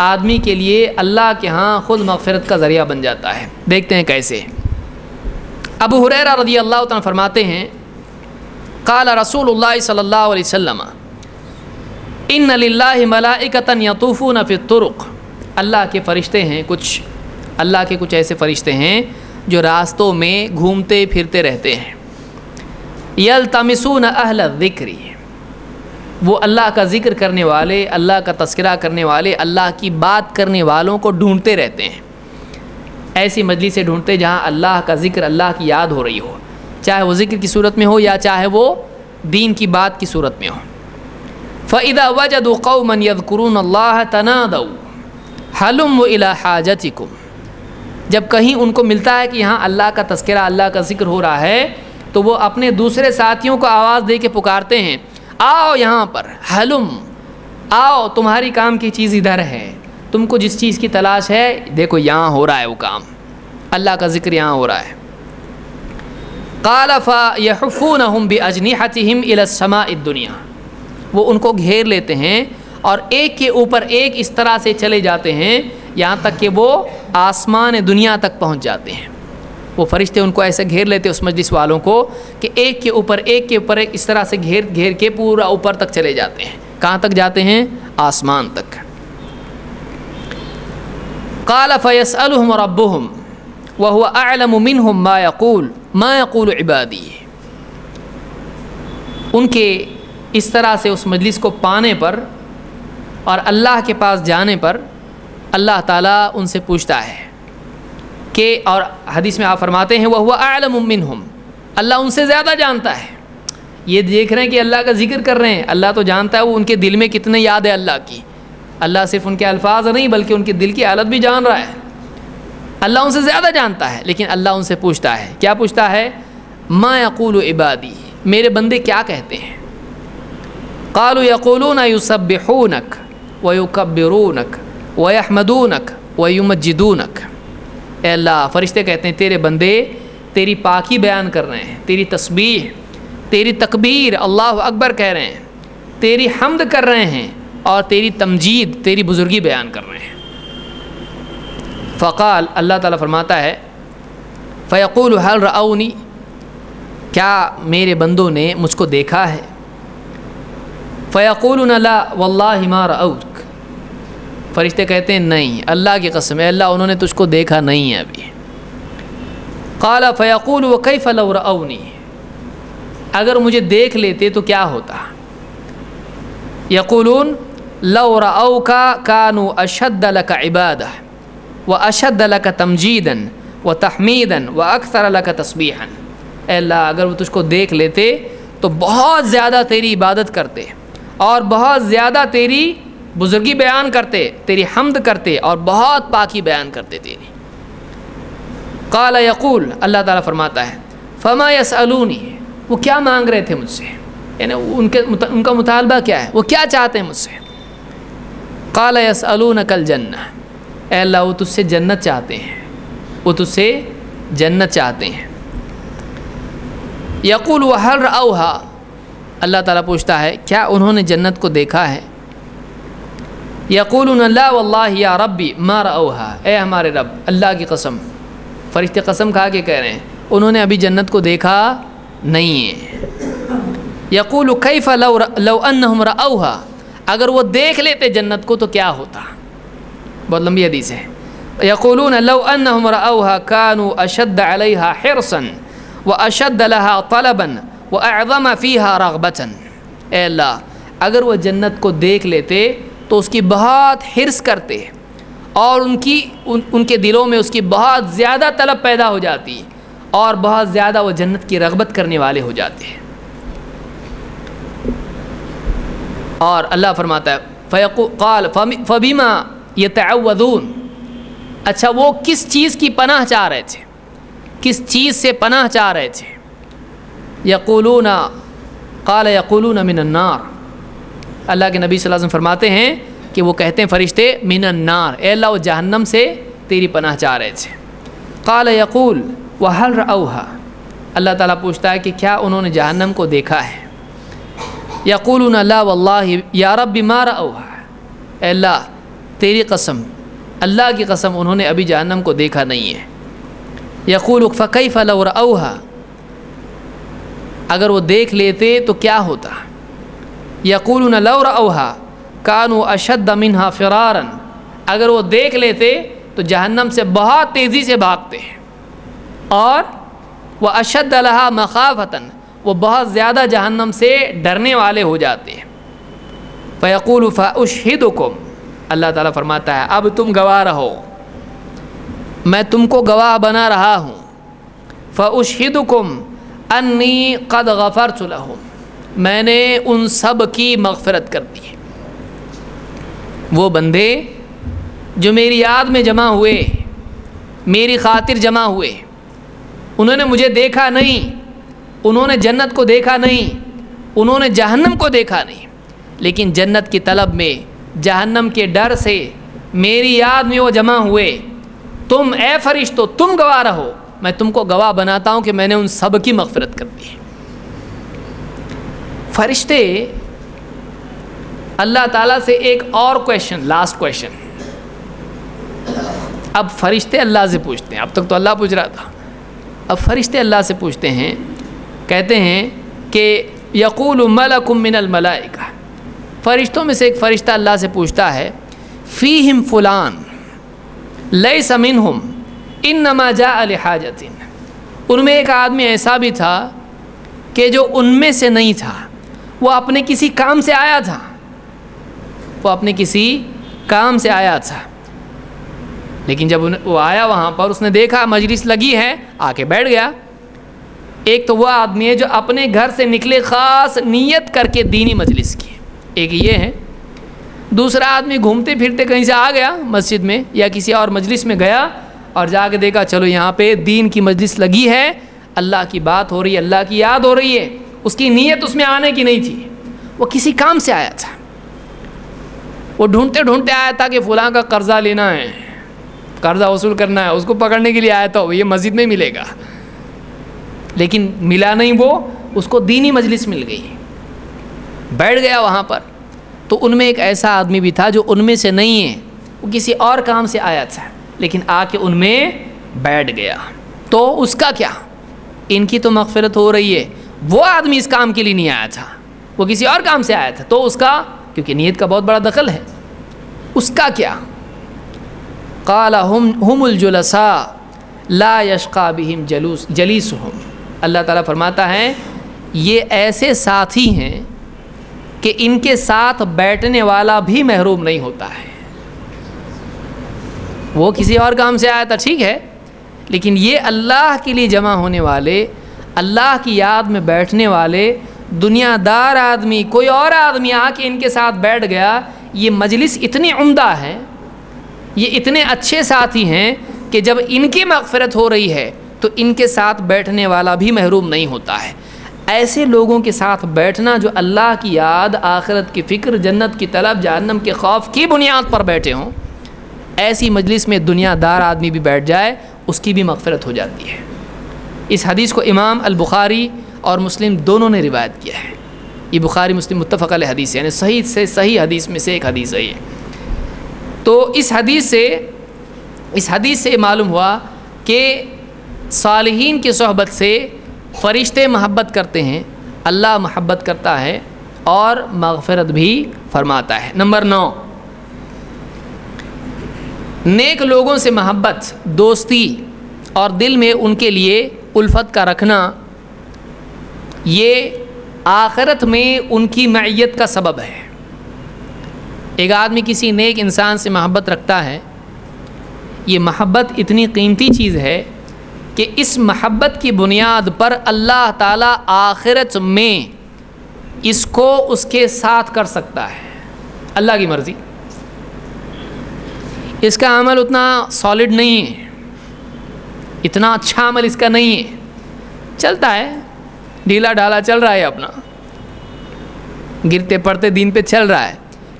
آدمی کے لیے اللہ کے ہاں خود مغفرت کا ذریعہ بن جاتا ہے۔ دیکھتے ہیں کیسے۔ ابو ہریرہ رضی اللہ عنہ فرماتے ہیں، قال رسول اللہ صلی اللہ علیہ وسلم ان للہ ملائکۃ یطوفون فی الطرق، اللہ کے فرشتے ہیں اللہ کے کچھ ایسے فرشتے ہیں جو راستوں میں گھومتے پھرتے رہتے ہیں، یلتمسون اہل الذکر، وہ اللہ کا ذکر کرنے والے، اللہ کا تذکرہ کرنے والے، اللہ کی بات کرنے والوں کو ڈھونڈتے رہتے ہیں، ایسی مجلسیں ڈھونڈتے جہاں اللہ کا ذکر، اللہ کی یاد ہو رہی ہو، چاہے وہ ذکر کی صورت میں ہو یا چاہے وہ دین کی بات کی صورت میں ہو۔ فَإِذَا وَجَدُوا قَوْمًا يَذْكُرُونَ اللَّهَ تَنَادَوْا هَلُمُّ إِلَىٰ حَاجَتِكُمْ، جب کہیں ان کو ملتا ہے کہ یہاں اللہ کا تذکرہ، اللہ کا ذکر ہو رہا ہے، تو وہ اپنے دوسرے ساتھیوں کو آواز دے کے پکارتے ہیں، آؤ یہاں پر، ہلم، آؤ تمہاری کام کی چیز ادھر ہے، تم کو جس چیز کی تلاش ہے دیکھو یہاں ہو رہا ہے وہ کام، اللہ کا ذکر یہاں ہو رہا ہے۔ قال فَيَحُفُّونَهُمْ بِأَجْنِحَتِهِمْ إِلَى السَّمَاءِ الدُّنْيَا، وہ ان کو گھیر لیتے ہیں اور ایک کے اوپر ایک اس طرح سے چلے جاتے ہیں یہاں تک کہ وہ آسمان دنیا تک پہنچ جاتے ہیں۔ وہ فرشتے ان کو ایسے گھیر لیتے اس مجلس والوں کو کہ ایک کے اوپر ایک اس طرح سے گھیر کے پورا اوپر تک چلے جاتے ہیں۔ کہاں تک جاتے ہیں؟ آسمان تک۔ قال فيسألهم ربهم وهو أعلم منهم ما يقول عبادي، ان کے اس طرح سے اس مجلس کو پانے پر اور اللہ کے پاس جانے پر اللہ تعالیٰ ان سے پوچھتا ہے کہ، اور حدیث میں آپ فرماتے ہیں وَهُوَ أَعْلَمُ مِنْهُمْ، اللہ ان سے زیادہ جانتا ہے۔ یہ دیکھ رہے ہیں کہ اللہ کا ذکر کر رہے ہیں، اللہ تو جانتا ہے وہ ان کے دل میں کتنے یاد ہے اللہ کی۔ اللہ صرف ان کے الفاظ نہیں بلکہ ان کے دل کی حالت بھی جان رہا ہے، اللہ ان سے زیادہ جانتا ہے۔ لیکن اللہ ان سے پوچھتا ہے، کیا پوچھتا ہے؟ مَا يَقُولُ عِبَادِي، میرے بندے کیا کہتے ہیں؟ قَالُوا يَقُولُونَ يُسَبِّحُونَكَ وَيُكَبِّرُونَكَ وَيَحْمَدُونَكَ وَيُمَجِّدُونَكَ، اے اللہ فرشتے کہتے ہیں تیرے بندے تیری پاکی بیان کر رہے ہیں، تیری تسبیح، تیری تکبیر، اللہ اکبر کہہ رہے ہیں، تیری حمد کر رہے ہیں اور تیری تمجید، تیری بزرگی بیان کر رہے ہیں۔ فقال، اللہ تعالیٰ فرماتا ہے فیقول هل رأونی، کیا میرے بندوں نے مجھ کو دیکھا ہے؟ فیقولون لا واللہ ما رأوک، فرشتے کہتے ہیں نہیں، اللہ کی قسم ہے اللہ انہوں نے تجھ کو دیکھا نہیں ہے ابھی۔ قال فیقول وکیف لو رأونی، اگر مجھے دیکھ لیتے تو کیا ہوتا؟ یقولون لو رأوک کانوا اشد لک عبادہ واشد لک تمجیدا وتحمیدا واکثر لک تسبیحا، اے اللہ اگر وہ تجھ کو دیکھ لیتے تو بہت زیادہ تیری عبادت کرتے اور بہت زیادہ تیری بزرگی بیان کرتے، تیری حمد کرتے اور بہت پاکی بیان کرتے تیری۔ قال یقول، اللہ تعالیٰ فرماتا ہے فما یسألونی، وہ کیا مانگ رہے تھے مجھ سے، یعنی ان کا مطالبہ کیا ہے، وہ کیا چاہتے ہیں مجھ سے؟ قال یسألونک الجنہ، اے اللہ وہ تجھ سے جنت چاہتے ہیں، وہ تجھ سے جنت چاہتے ہیں۔ یقول وہل رأوہا، اللہ تعالیٰ پوچھتا ہے کیا انہوں نے جنت کو دیکھا ہے؟ یقولون لا واللہ یا ربی ما رأوہا، اے ہمارے رب اللہ کی قسم، فرشتے قسم کھا کے کہہ رہے ہیں انہوں نے ابھی جنت کو دیکھا نہیں ہے۔ یقول کیف لو انہم رأوہا، اگر وہ دیکھ لیتے جنت کو تو کیا ہوتا؟ بہت لمبی حدیث ہے۔ یقولون لو انہم رأوہا کانوا اشد علیہا حرصا واشد لہا طلبا واعظم فیہا رغبتا، اے اللہ اگر وہ جنت کو دیکھ لیتے تو اس کی بہت حرص کرتے اور ان کے دلوں میں اس کی بہت زیادہ طلب پیدا ہو جاتی اور بہت زیادہ وہ جنت کی رغبت کرنے والے ہو جاتے ہیں۔ اور اللہ فرماتا ہے قال فبما یتعوذون، اچھا وہ کس چیز کی پناہ چاہ رہے تھے، کس چیز سے پناہ چاہ رہے تھے؟ یقولون، قال یقولون من النار، اللہ کے نبی صلی اللہ علیہ وسلم فرماتے ہیں کہ وہ کہتے ہیں فرشتے من النار، اے اللہ وہ جہنم سے تیری پناہ چاہ رہے تھے۔ قال یقول وہل رأوہا، اللہ تعالیٰ پوچھتا ہے کہ کیا انہوں نے جہنم کو دیکھا ہے؟ یقولون لا واللہ یا رب ما رأوہا، اے اللہ تیری قسم، اللہ کی قسم انہوں نے ابھی جہنم کو دیکھا نہیں ہے۔ یقول فکیف لو رأوہا، اگر وہ دیکھ لیتے تو کیا ہوتا؟ یقولون لو رأوہا کانوا اشد منہا فرارا، اگر وہ دیکھ لیتے تو جہنم سے بہت تیزی سے بھاگتے اور وہ اشد لہا مخافتا، وہ بہت زیادہ جہنم سے ڈرنے والے ہو جاتے ہیں۔ فیقول فاشہدکم، اللہ تعالیٰ فرماتا ہے اب تم گواہ رہو، میں تم کو گواہ بنا رہا ہوں۔ فاشہدکم انی قد غفرت لہم، میں نے ان سب کی مغفرت کر دی۔ وہ بندے جو میری یاد میں جمع ہوئے، میری خاطر جمع ہوئے، انہوں نے مجھے دیکھا نہیں، انہوں نے جنت کو دیکھا نہیں، انہوں نے جہنم کو دیکھا نہیں، لیکن جنت کی طلب میں، جہنم کے ڈر سے میری یاد میں وہ جمع ہوئے۔ تم اے فرشتو تم گواہ رہو، میں تم کو گواہ بناتا ہوں کہ میں نے ان سب کی مغفرت کر دی۔ فرشتے اللہ تعالیٰ سے ایک اور کویشچن، لاسٹ کویشچن، اب فرشتے اللہ سے پوچھتے ہیں، اب تک تو اللہ پوچھ رہا تھا، اب فرشتے اللہ سے پوچھتے ہیں، کہتے ہیں کہ یقول ملک من الملائکہ، فرشتوں میں سے ایک فرشتہ اللہ سے پوچھتا ہے فیہم فلان لیس منہم انما جاء لحاجت، ان میں ایک آدمی ایسا بھی تھا کہ جو ان میں سے نہیں تھا وہ اپنے کسی کام سے آیا تھا، وہ اپنے کسی کام سے آیا تھا، لیکن جب وہ آیا وہاں پر اس نے دیکھا مجلس لگی ہے، آ کے بیٹھ گیا۔ ایک تو وہ آدمی ہے جو اپنے گھر سے نکلے خاص نیت کر کے دینی مجلس کی، ایک یہ ہے۔ دوسرا آدمی گھومتے پھرتے کہیں سے آ گیا مسجد میں یا کسی اور مجلس میں گیا اور جا کے دیکھا چلو یہاں پہ دین کی مجلس لگی ہے، اللہ کی بات ہو رہی ہے، اللہ کی یاد ہو رہی ہے، اس کی نیت اس میں آنے کی نہیں تھی، وہ کسی کام سے آیا تھا، وہ ڈھونڈتے ڈھونڈتے آیا تھا کہ فلاں کا قرضہ لینا ہے، قرضہ وصول کرنا ہے، اس کو پکڑنے کے لیے آیا تھا، یہ مسجد میں ملے گا، لیکن ملا نہیں، وہ اس کو دینی مجلس مل گئی، بیٹھ گیا وہاں پر۔ تو ان میں ایک ایسا آدمی بھی تھا جو ان میں سے نہیں ہے، وہ کسی اور کام سے آیا تھا لیکن آ کے ان میں بیٹھ گیا، تو اس کا کیا؟ ان کی تو مغفرت ہو رہی ہے، وہ آدمی اس کام کے لیے نہیں آیا تھا، وہ کسی اور کام سے آیا تھا، تو اس کا کیونکہ نیت کا بہت بڑا دخل ہے، اس کا کیا؟ قال ہم الجلساء لا یشقی بہم جلیسہم، اللہ تعالیٰ فرماتا ہے یہ ایسے ساتھی ہیں کہ ان کے ساتھ بیٹھنے والا بھی محروم نہیں ہوتا ہے۔ وہ کسی اور کام سے آیا تھا ٹھیک ہے، لیکن یہ اللہ کے لیے جمع ہونے والے، اللہ کی یاد میں بیٹھنے والے، دنیا دار آدمی، کوئی اور آدمی آ کے ان کے ساتھ بیٹھ گیا، یہ مجلس اتنی عمدہ ہے، یہ اتنے اچھے ساتھی ہیں کہ جب ان کی مغفرت ہو رہی ہے تو ان کے ساتھ بیٹھنے والا بھی محروم نہیں ہوتا ہے۔ ایسے لوگوں کے ساتھ بیٹھنا جو اللہ کی یاد، آخرت کی فکر، جنت کی طلب، جہنم کے خوف کی بنیاد پر بیٹھے ہوں، ایسی مجلس میں دنیا دار آدمی بھی بیٹھ جائے اس کی بھی مغفرت ہو جاتی ہے۔ اس حدیث کو امام البخاری اور مسلم دونوں نے روایت کیا ہے، یہ بخاری مسلم متفق علیہ حدیث ہے، یعنی صحیح سے صحیح حدیث میں سے ایک حدیث ہے یہ۔ تو اس حدیث سے معلوم ہوا کہ صالحین کی صحبت سے فرشتے محبت کرتے ہیں، اللہ محبت کرتا ہے اور مغفرت بھی فرماتا ہے۔ نمبر 9، نیک لوگوں سے محبت، دوستی اور دل میں ان کے لیے الفت کا رکھنا، یہ آخرت میں ان کی معیت کا سبب ہے۔ ایک آدمی کسی نیک انسان سے محبت رکھتا ہے، یہ محبت اتنی قیمتی چیز ہے کہ اس محبت کی بنیاد پر اللہ تعالیٰ آخرت میں اس کو اس کے ساتھ کر سکتا ہے، اللہ کی مرضی۔ اس کا عمل اتنا سالڈ نہیں ہے، اتنا اچھا عمل اس کا نہیں ہے، چلتا ہے ڈھیلا ڈھالا چل رہا ہے، اپنا گرتے پڑتے دین پہ چل رہا ہے،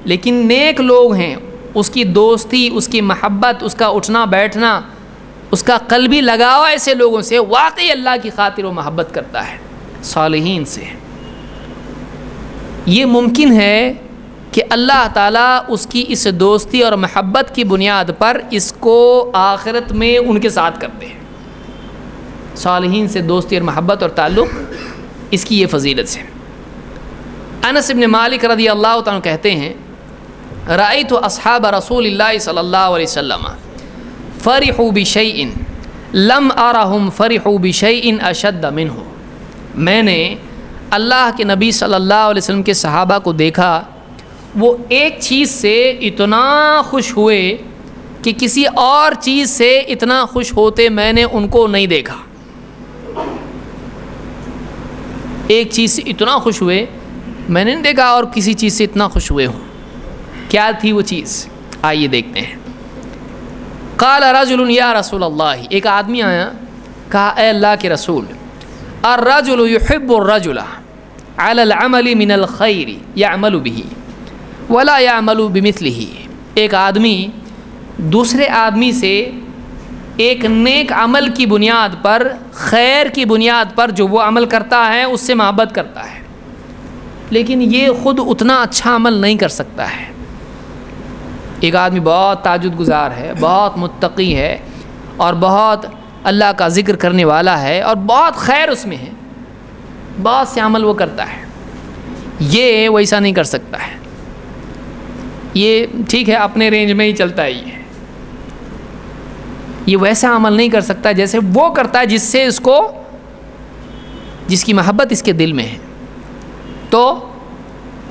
لیکن نیک لوگ ہیں، اس کی دوستی، اس کی محبت، اس کا اٹھنا بیٹھنا، اس کا قلبی لگاؤ ایسے لوگوں سے، واقعی اللہ کی خاطر وہ محبت کرتا ہے، صالحین سے۔ یہ ممکن ہے کہ اللہ تعالیٰ اس کی اس دوستی اور محبت کی بنیاد پر اس کو آخرت میں ان کے ساتھ کرتے ہیں۔ صالحین سے دوستی اور محبت اور تعلق، اس کی یہ فضیلت ہے۔ انس بن مالک رضی اللہ تعالیٰ کہتے ہیں رأیت اصحاب رسول اللہ صلی اللہ علیہ وسلم فرحوا بشیء لم ارہم فرحوا بشیء اشد منہ، میں نے اللہ کے نبی صلی اللہ علیہ وسلم کے صحابہ کو دیکھا، وہ ایک چیز سے اتنا خوش ہوئے کہ کسی اور چیز سے اتنا خوش ہوتے میں نے ان کو نہیں دیکھا۔ ایک چیز سے اتنا خوش ہوئے میں نے نہیں دیکھا اور کسی چیز سے اتنا خوش ہوئے ہوں۔ کیا تھی وہ چیز؟ آئیے دیکھتے ہیں۔ قال رجل یا رسول اللہ، ایک آدمی آیا، کہا اے اللہ کے رسول، الرجل يحب الرجل على العمل من الخير يعمل به ولا يعمل بمثله، ایک آدمی دوسرے آدمی سے ایک نیک عمل کی بنیاد پر، خیر کی بنیاد پر جو وہ عمل کرتا ہے اس سے محبت کرتا ہے، لیکن یہ خود اتنا اچھا عمل نہیں کر سکتا ہے۔ ایک آدمی بہت تہجد گزار ہے، بہت متقی ہے اور بہت اللہ کا ذکر کرنے والا ہے اور بہت خیر اس میں ہے، بہت سے عمل وہ کرتا ہے، یہ ویسا نہیں کر سکتا ہے، یہ ٹھیک ہے اپنے رینج میں ہی چلتا ہے، یہ ویسا عمل نہیں کر سکتا جیسے وہ کرتا ہے جس سے اس کو، جس کی محبت اس کے دل میں ہے۔ تو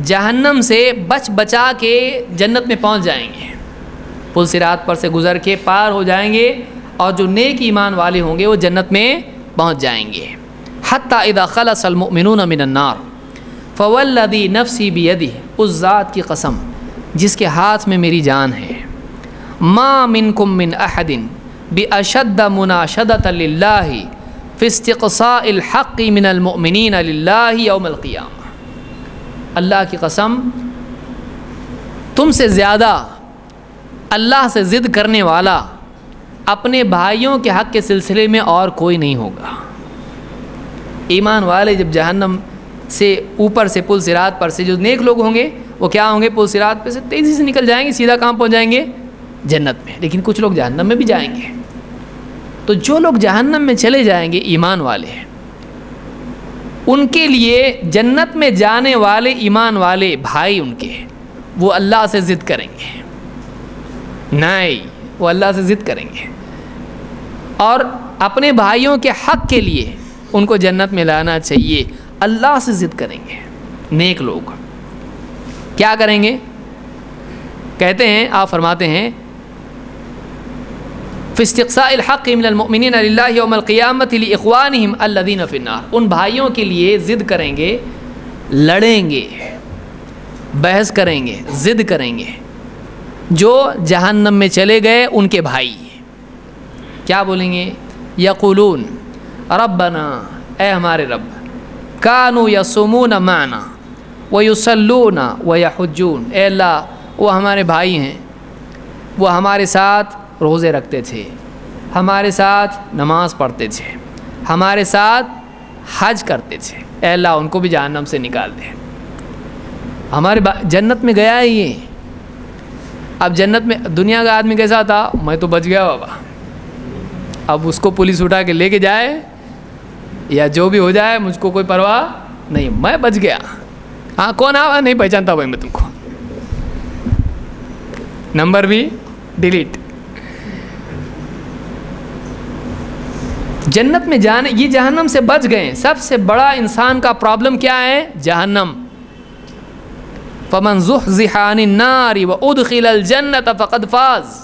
جہنم سے بچ بچا کے جنت میں پہنچ جائیں گے، پل صراط پر سے گزر کے پار ہو جائیں گے، اور جو نیک ایمان والے ہوں گے وہ جنت میں پہنچ جائیں گے۔ حتی اذا خلص المؤمنون من النار فوالذی نفسی بیدہ، اس ذات کی قسم جس کے ہاتھ میں میری جان ہے، ما منکم من احد باشد مناشدۃ للہ فی استقصاء الحق من المؤمنین للہ یوم القیامہ، اللہ کی قسم تم سے زیادہ اللہ سے ضد کرنے والا اپنے بھائیوں کے حق کے سلسلے میں اور کوئی نہیں ہوگا۔ ایمان والے جب جہنم سے اوپر سے پل صراط پر سے جو نیک لوگ ہوں گے وہ کیا ہوں گے، پل صراط پہ سے تیزی سے نکل جائیں گے، سیدھا کہاں پہنچ جائیں گے، جنت میں۔ لیکن کچھ لوگ جہنم میں بھی جائیں گے، تو جو لوگ جہنم میں چلے جائیں گے ایمان والے، ان کے لیے جنت میں جانے والے ایمان والے بھائی ان کے وہ اللہ سے ضد کریں گے، نہیں وہ اللہ سے ضد کریں گے، اور اپنے بھائیوں کے حق کے لیے ان کو جنت میں لانا چاہیے، اللہ سے ضد کریں گے۔ نیک لوگ کیا کریں گے؟ کہتے ہیں، آپ فرماتے ہیں فی استقصاء الحق من المؤمنین للہ یوم القیامۃ لاخوانہم الذین فی النار، ان بھائیوں کے لیے ضد کریں گے، لڑیں گے، بحث کریں گے، ضد کریں گے جو جہنم میں چلے گئے ان کے بھائی۔ کیا بولیں گے؟ یقولون ربنا، اے ہمارے رب، کانوا یصومون معنا ویصلون ویحجون، اے اللہ وہ ہمارے بھائی ہیں، وہ ہمارے ساتھ روزے رکھتے تھے، ہمارے ساتھ نماز پڑھتے تھے، ہمارے ساتھ حج کرتے تھے، اے اللہ ان کو بھی جہنم سے نکال دے۔ ہمارے جنت میں گیا ہے یہ، اب جنت میں دنیا کا آدمی کیسا تھا، میں تو بچ گیا بابا، اب اس کو پولیس اٹھا کے لے کے جائے یا جو بھی ہو جائے مجھ کو کوئی پرواہ نہیں، میں بچ گیا۔ ہاں کون آ نہیں پہچانتا بھائی میں تم کو، نمبر بھی ڈیلیٹ۔ جنت میں جانے، یہ جہنم سے بچ گئے۔ سب سے بڑا انسان کا پرابلم کیا ہے؟ جہنم۔ فمن زحزح عن النار وادخل الجنۃ فقد فاز،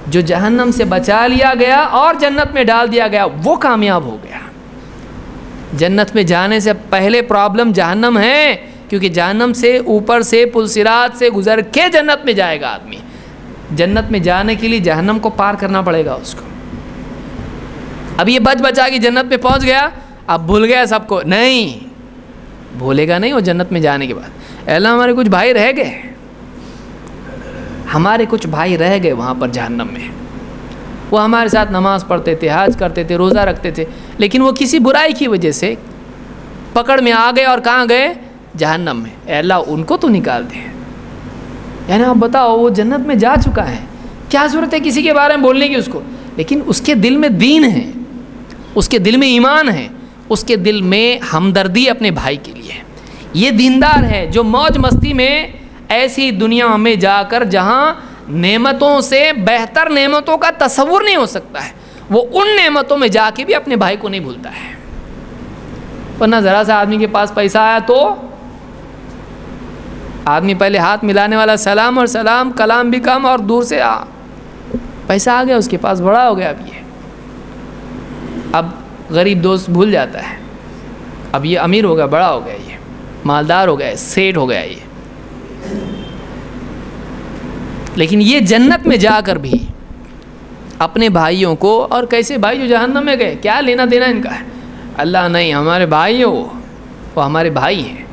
جو جہنم سے بچا لیا گیا اور جنت میں ڈال دیا گیا وہ کامیاب ہو گیا۔ جنت میں جانے سے پہلے پرابلم جہنم ہے، کیونکہ جہنم سے اوپر سے پل صراط سے گزر کے جنت میں جائے گا آدمی۔ جنت میں جانے کے لیے جہنم کو پار کرنا پڑے گا اس کو۔ اب یہ بچ بچا کے جنت میں پہنچ گیا، اب بھول گیا سب کو، نہیں بھولے گا نہیں وہ جنت میں جانے کے بعد۔ اے اللہ ہمارے کچھ بھائی رہ گئے، ہمارے کچھ بھائی رہ گئے وہاں پر جہنم میں، وہ ہمارے ساتھ نماز پڑھتے تھے، حج کرتے تھے، روزہ رکھتے تھے، لیکن وہ کسی برائی کی وجہ سے پکڑ میں آ گئے اور کہاں گئے؟ جہنم میں۔ اے اللہ ان کو تو نکال دے۔ یعنی آپ بتاؤ وہ جنت میں جا چکا ہے، کیا ضرورت ہے کسی کے بارے میں بولنے کی اس کو؟ لیکن اس کے دل میں دین ہے، اس کے دل میں ایمان ہے، اس کے دل میں ہمدردی اپنے بھائی کے لیے۔ یہ دیندار ہے جو موج مستی میں ایسی دنیا میں جا کر جہاں نعمتوں سے بہتر نعمتوں کا تصور نہیں ہو سکتا ہے، وہ ان نعمتوں میں جا کے بھی اپنے بھائی کو نہیں بھولتا ہے۔ ورنہ ذرا سا آدمی کے پاس پیسہ آیا تو آدمی پہلے ہاتھ ملانے والا سلام اور سلام، کلام بھی کم اور دور سے پیسہ آ گیا اس کے پاس، بڑا ہو گیا اب یہ، اب غریب دوست بھول جاتا ہے، اب یہ امیر ہو گیا، بڑا ہو گیا، یہ مالدار ہو گیا، سیٹ ہو گیا یہ۔ لیکن یہ جنت میں جا کر بھی اپنے بھائیوں کو، اور کیسے بھائی جو جہنم میں گئے، کیا لینا دینا ان کا ہے؟ اللہ نہیں، ہمارے بھائی ہو، وہ ہمارے بھائی ہیں،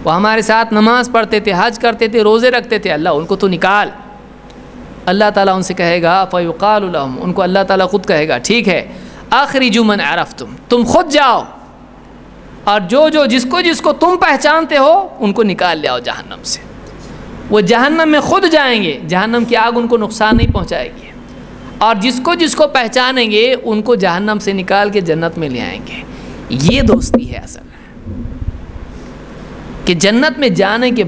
وہ ہمارے ساتھ نماز پڑھتے تھے، حج کرتے تھے، روزے رکھتے تھے، اللہ ان کو تو نکال۔ اللہ تعالیٰ ان سے کہے گا فَيُقَالُ لَهُمْ، ان کو اللہ تعالیٰ خود کہے گا ٹھیک ہے، آخرجوا من عرفتم، تم خود جاؤ اور جس کو تم پہچانتے ہو ان کو نکال لے آؤ جہنم سے۔ وہ جہنم میں خود جائیں گے، جہنم کی آگ ان کو نقصان نہیں پہنچائے گی، اور جس کو پہچانیں گے ان کو جہنم سے نکال کے جنت میں لے آئیں گے۔ یہ دوستی ہے اصل، کہ جنت میں جانے کے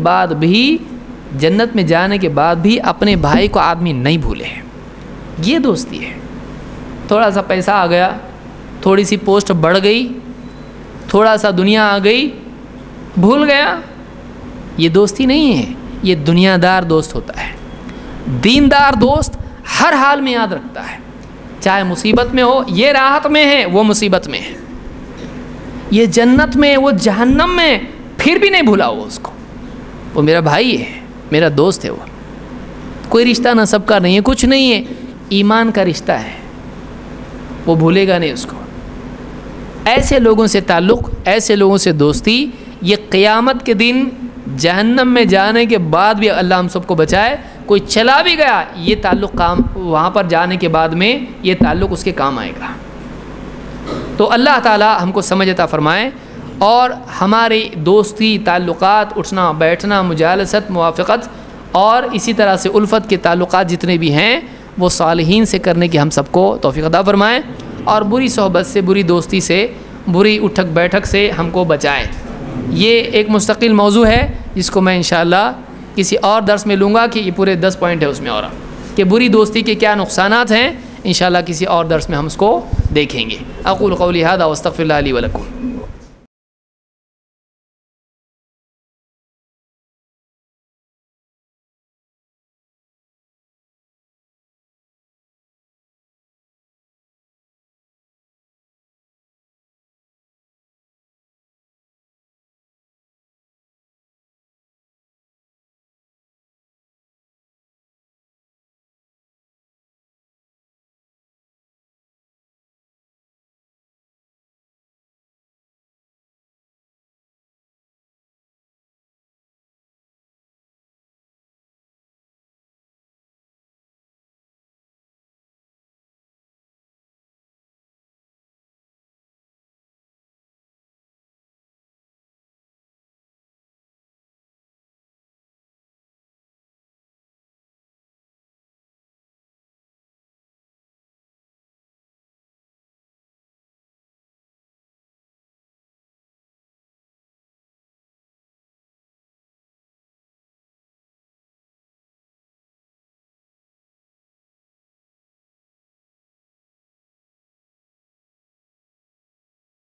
بعد بھی اپنے بھائی کو آدمی نہیں بھولے، یہ دوستی ہے۔ تھوڑا سا پیسہ آ گیا، تھوڑی سی پوسٹ بڑھ گئی، تھوڑا سا دنیا آ گئی، بھول گیا، یہ دوستی نہیں ہے، یہ دنیا دار دوست ہوتا ہے۔ دیندار دوست ہر حال میں یاد رکھتا ہے، چاہے مصیبت میں ہو، یہ راحت میں ہے وہ مصیبت میں ہے، یہ جنت میں وہ جہنم میں، پھر بھی نہیں بھولا وہ اس کو، وہ میرا بھائی ہے، میرا دوست ہے، وہ کوئی رشتہ نسب کا نہیں ہے، کچھ نہیں ہے، ایمان کا رشتہ ہے، وہ بھولے گا نہیں اس کو۔ ایسے لوگوں سے تعلق، ایسے لوگوں سے دوستی، یہ قیامت کے دن جہنم میں جانے کے بعد بھی اللہ ہم سب کو بچائے، کوئی چلا بھی گیا یہ تعلق کام، وہاں پر جانے کے بعد میں یہ تعلق اس کے کام آئے گا۔ تو اللہ تعالی ہم کو سمجھ عطا فرمائے، اور ہماری دوستی، تعلقات، اٹھنا بیٹھنا، مجالست، موافقت، اور اسی طرح سے الفت کے تعلقات جتنے بھی ہیں وہ صالحین سے کرنے کی ہم سب کو توفیق عطا فرمائے، اور بری صحبت سے، بری دوستی سے، بری اٹھک بیٹھک سے ہم کو بچائے۔ یہ ایک مستقل موضوع ہے جس کو میں انشاءاللہ کسی اور درس میں لوں گا، کہ یہ پورے 10 پوائنٹ ہے اس میں، اور کہ بری دوستی کے کیا نقصانات ہیں، انشاءاللہ کسی اور درس میں ہم اس کو دیکھیں گے۔ اقول قولی ھذا واستغفر اللہ لی ولکم۔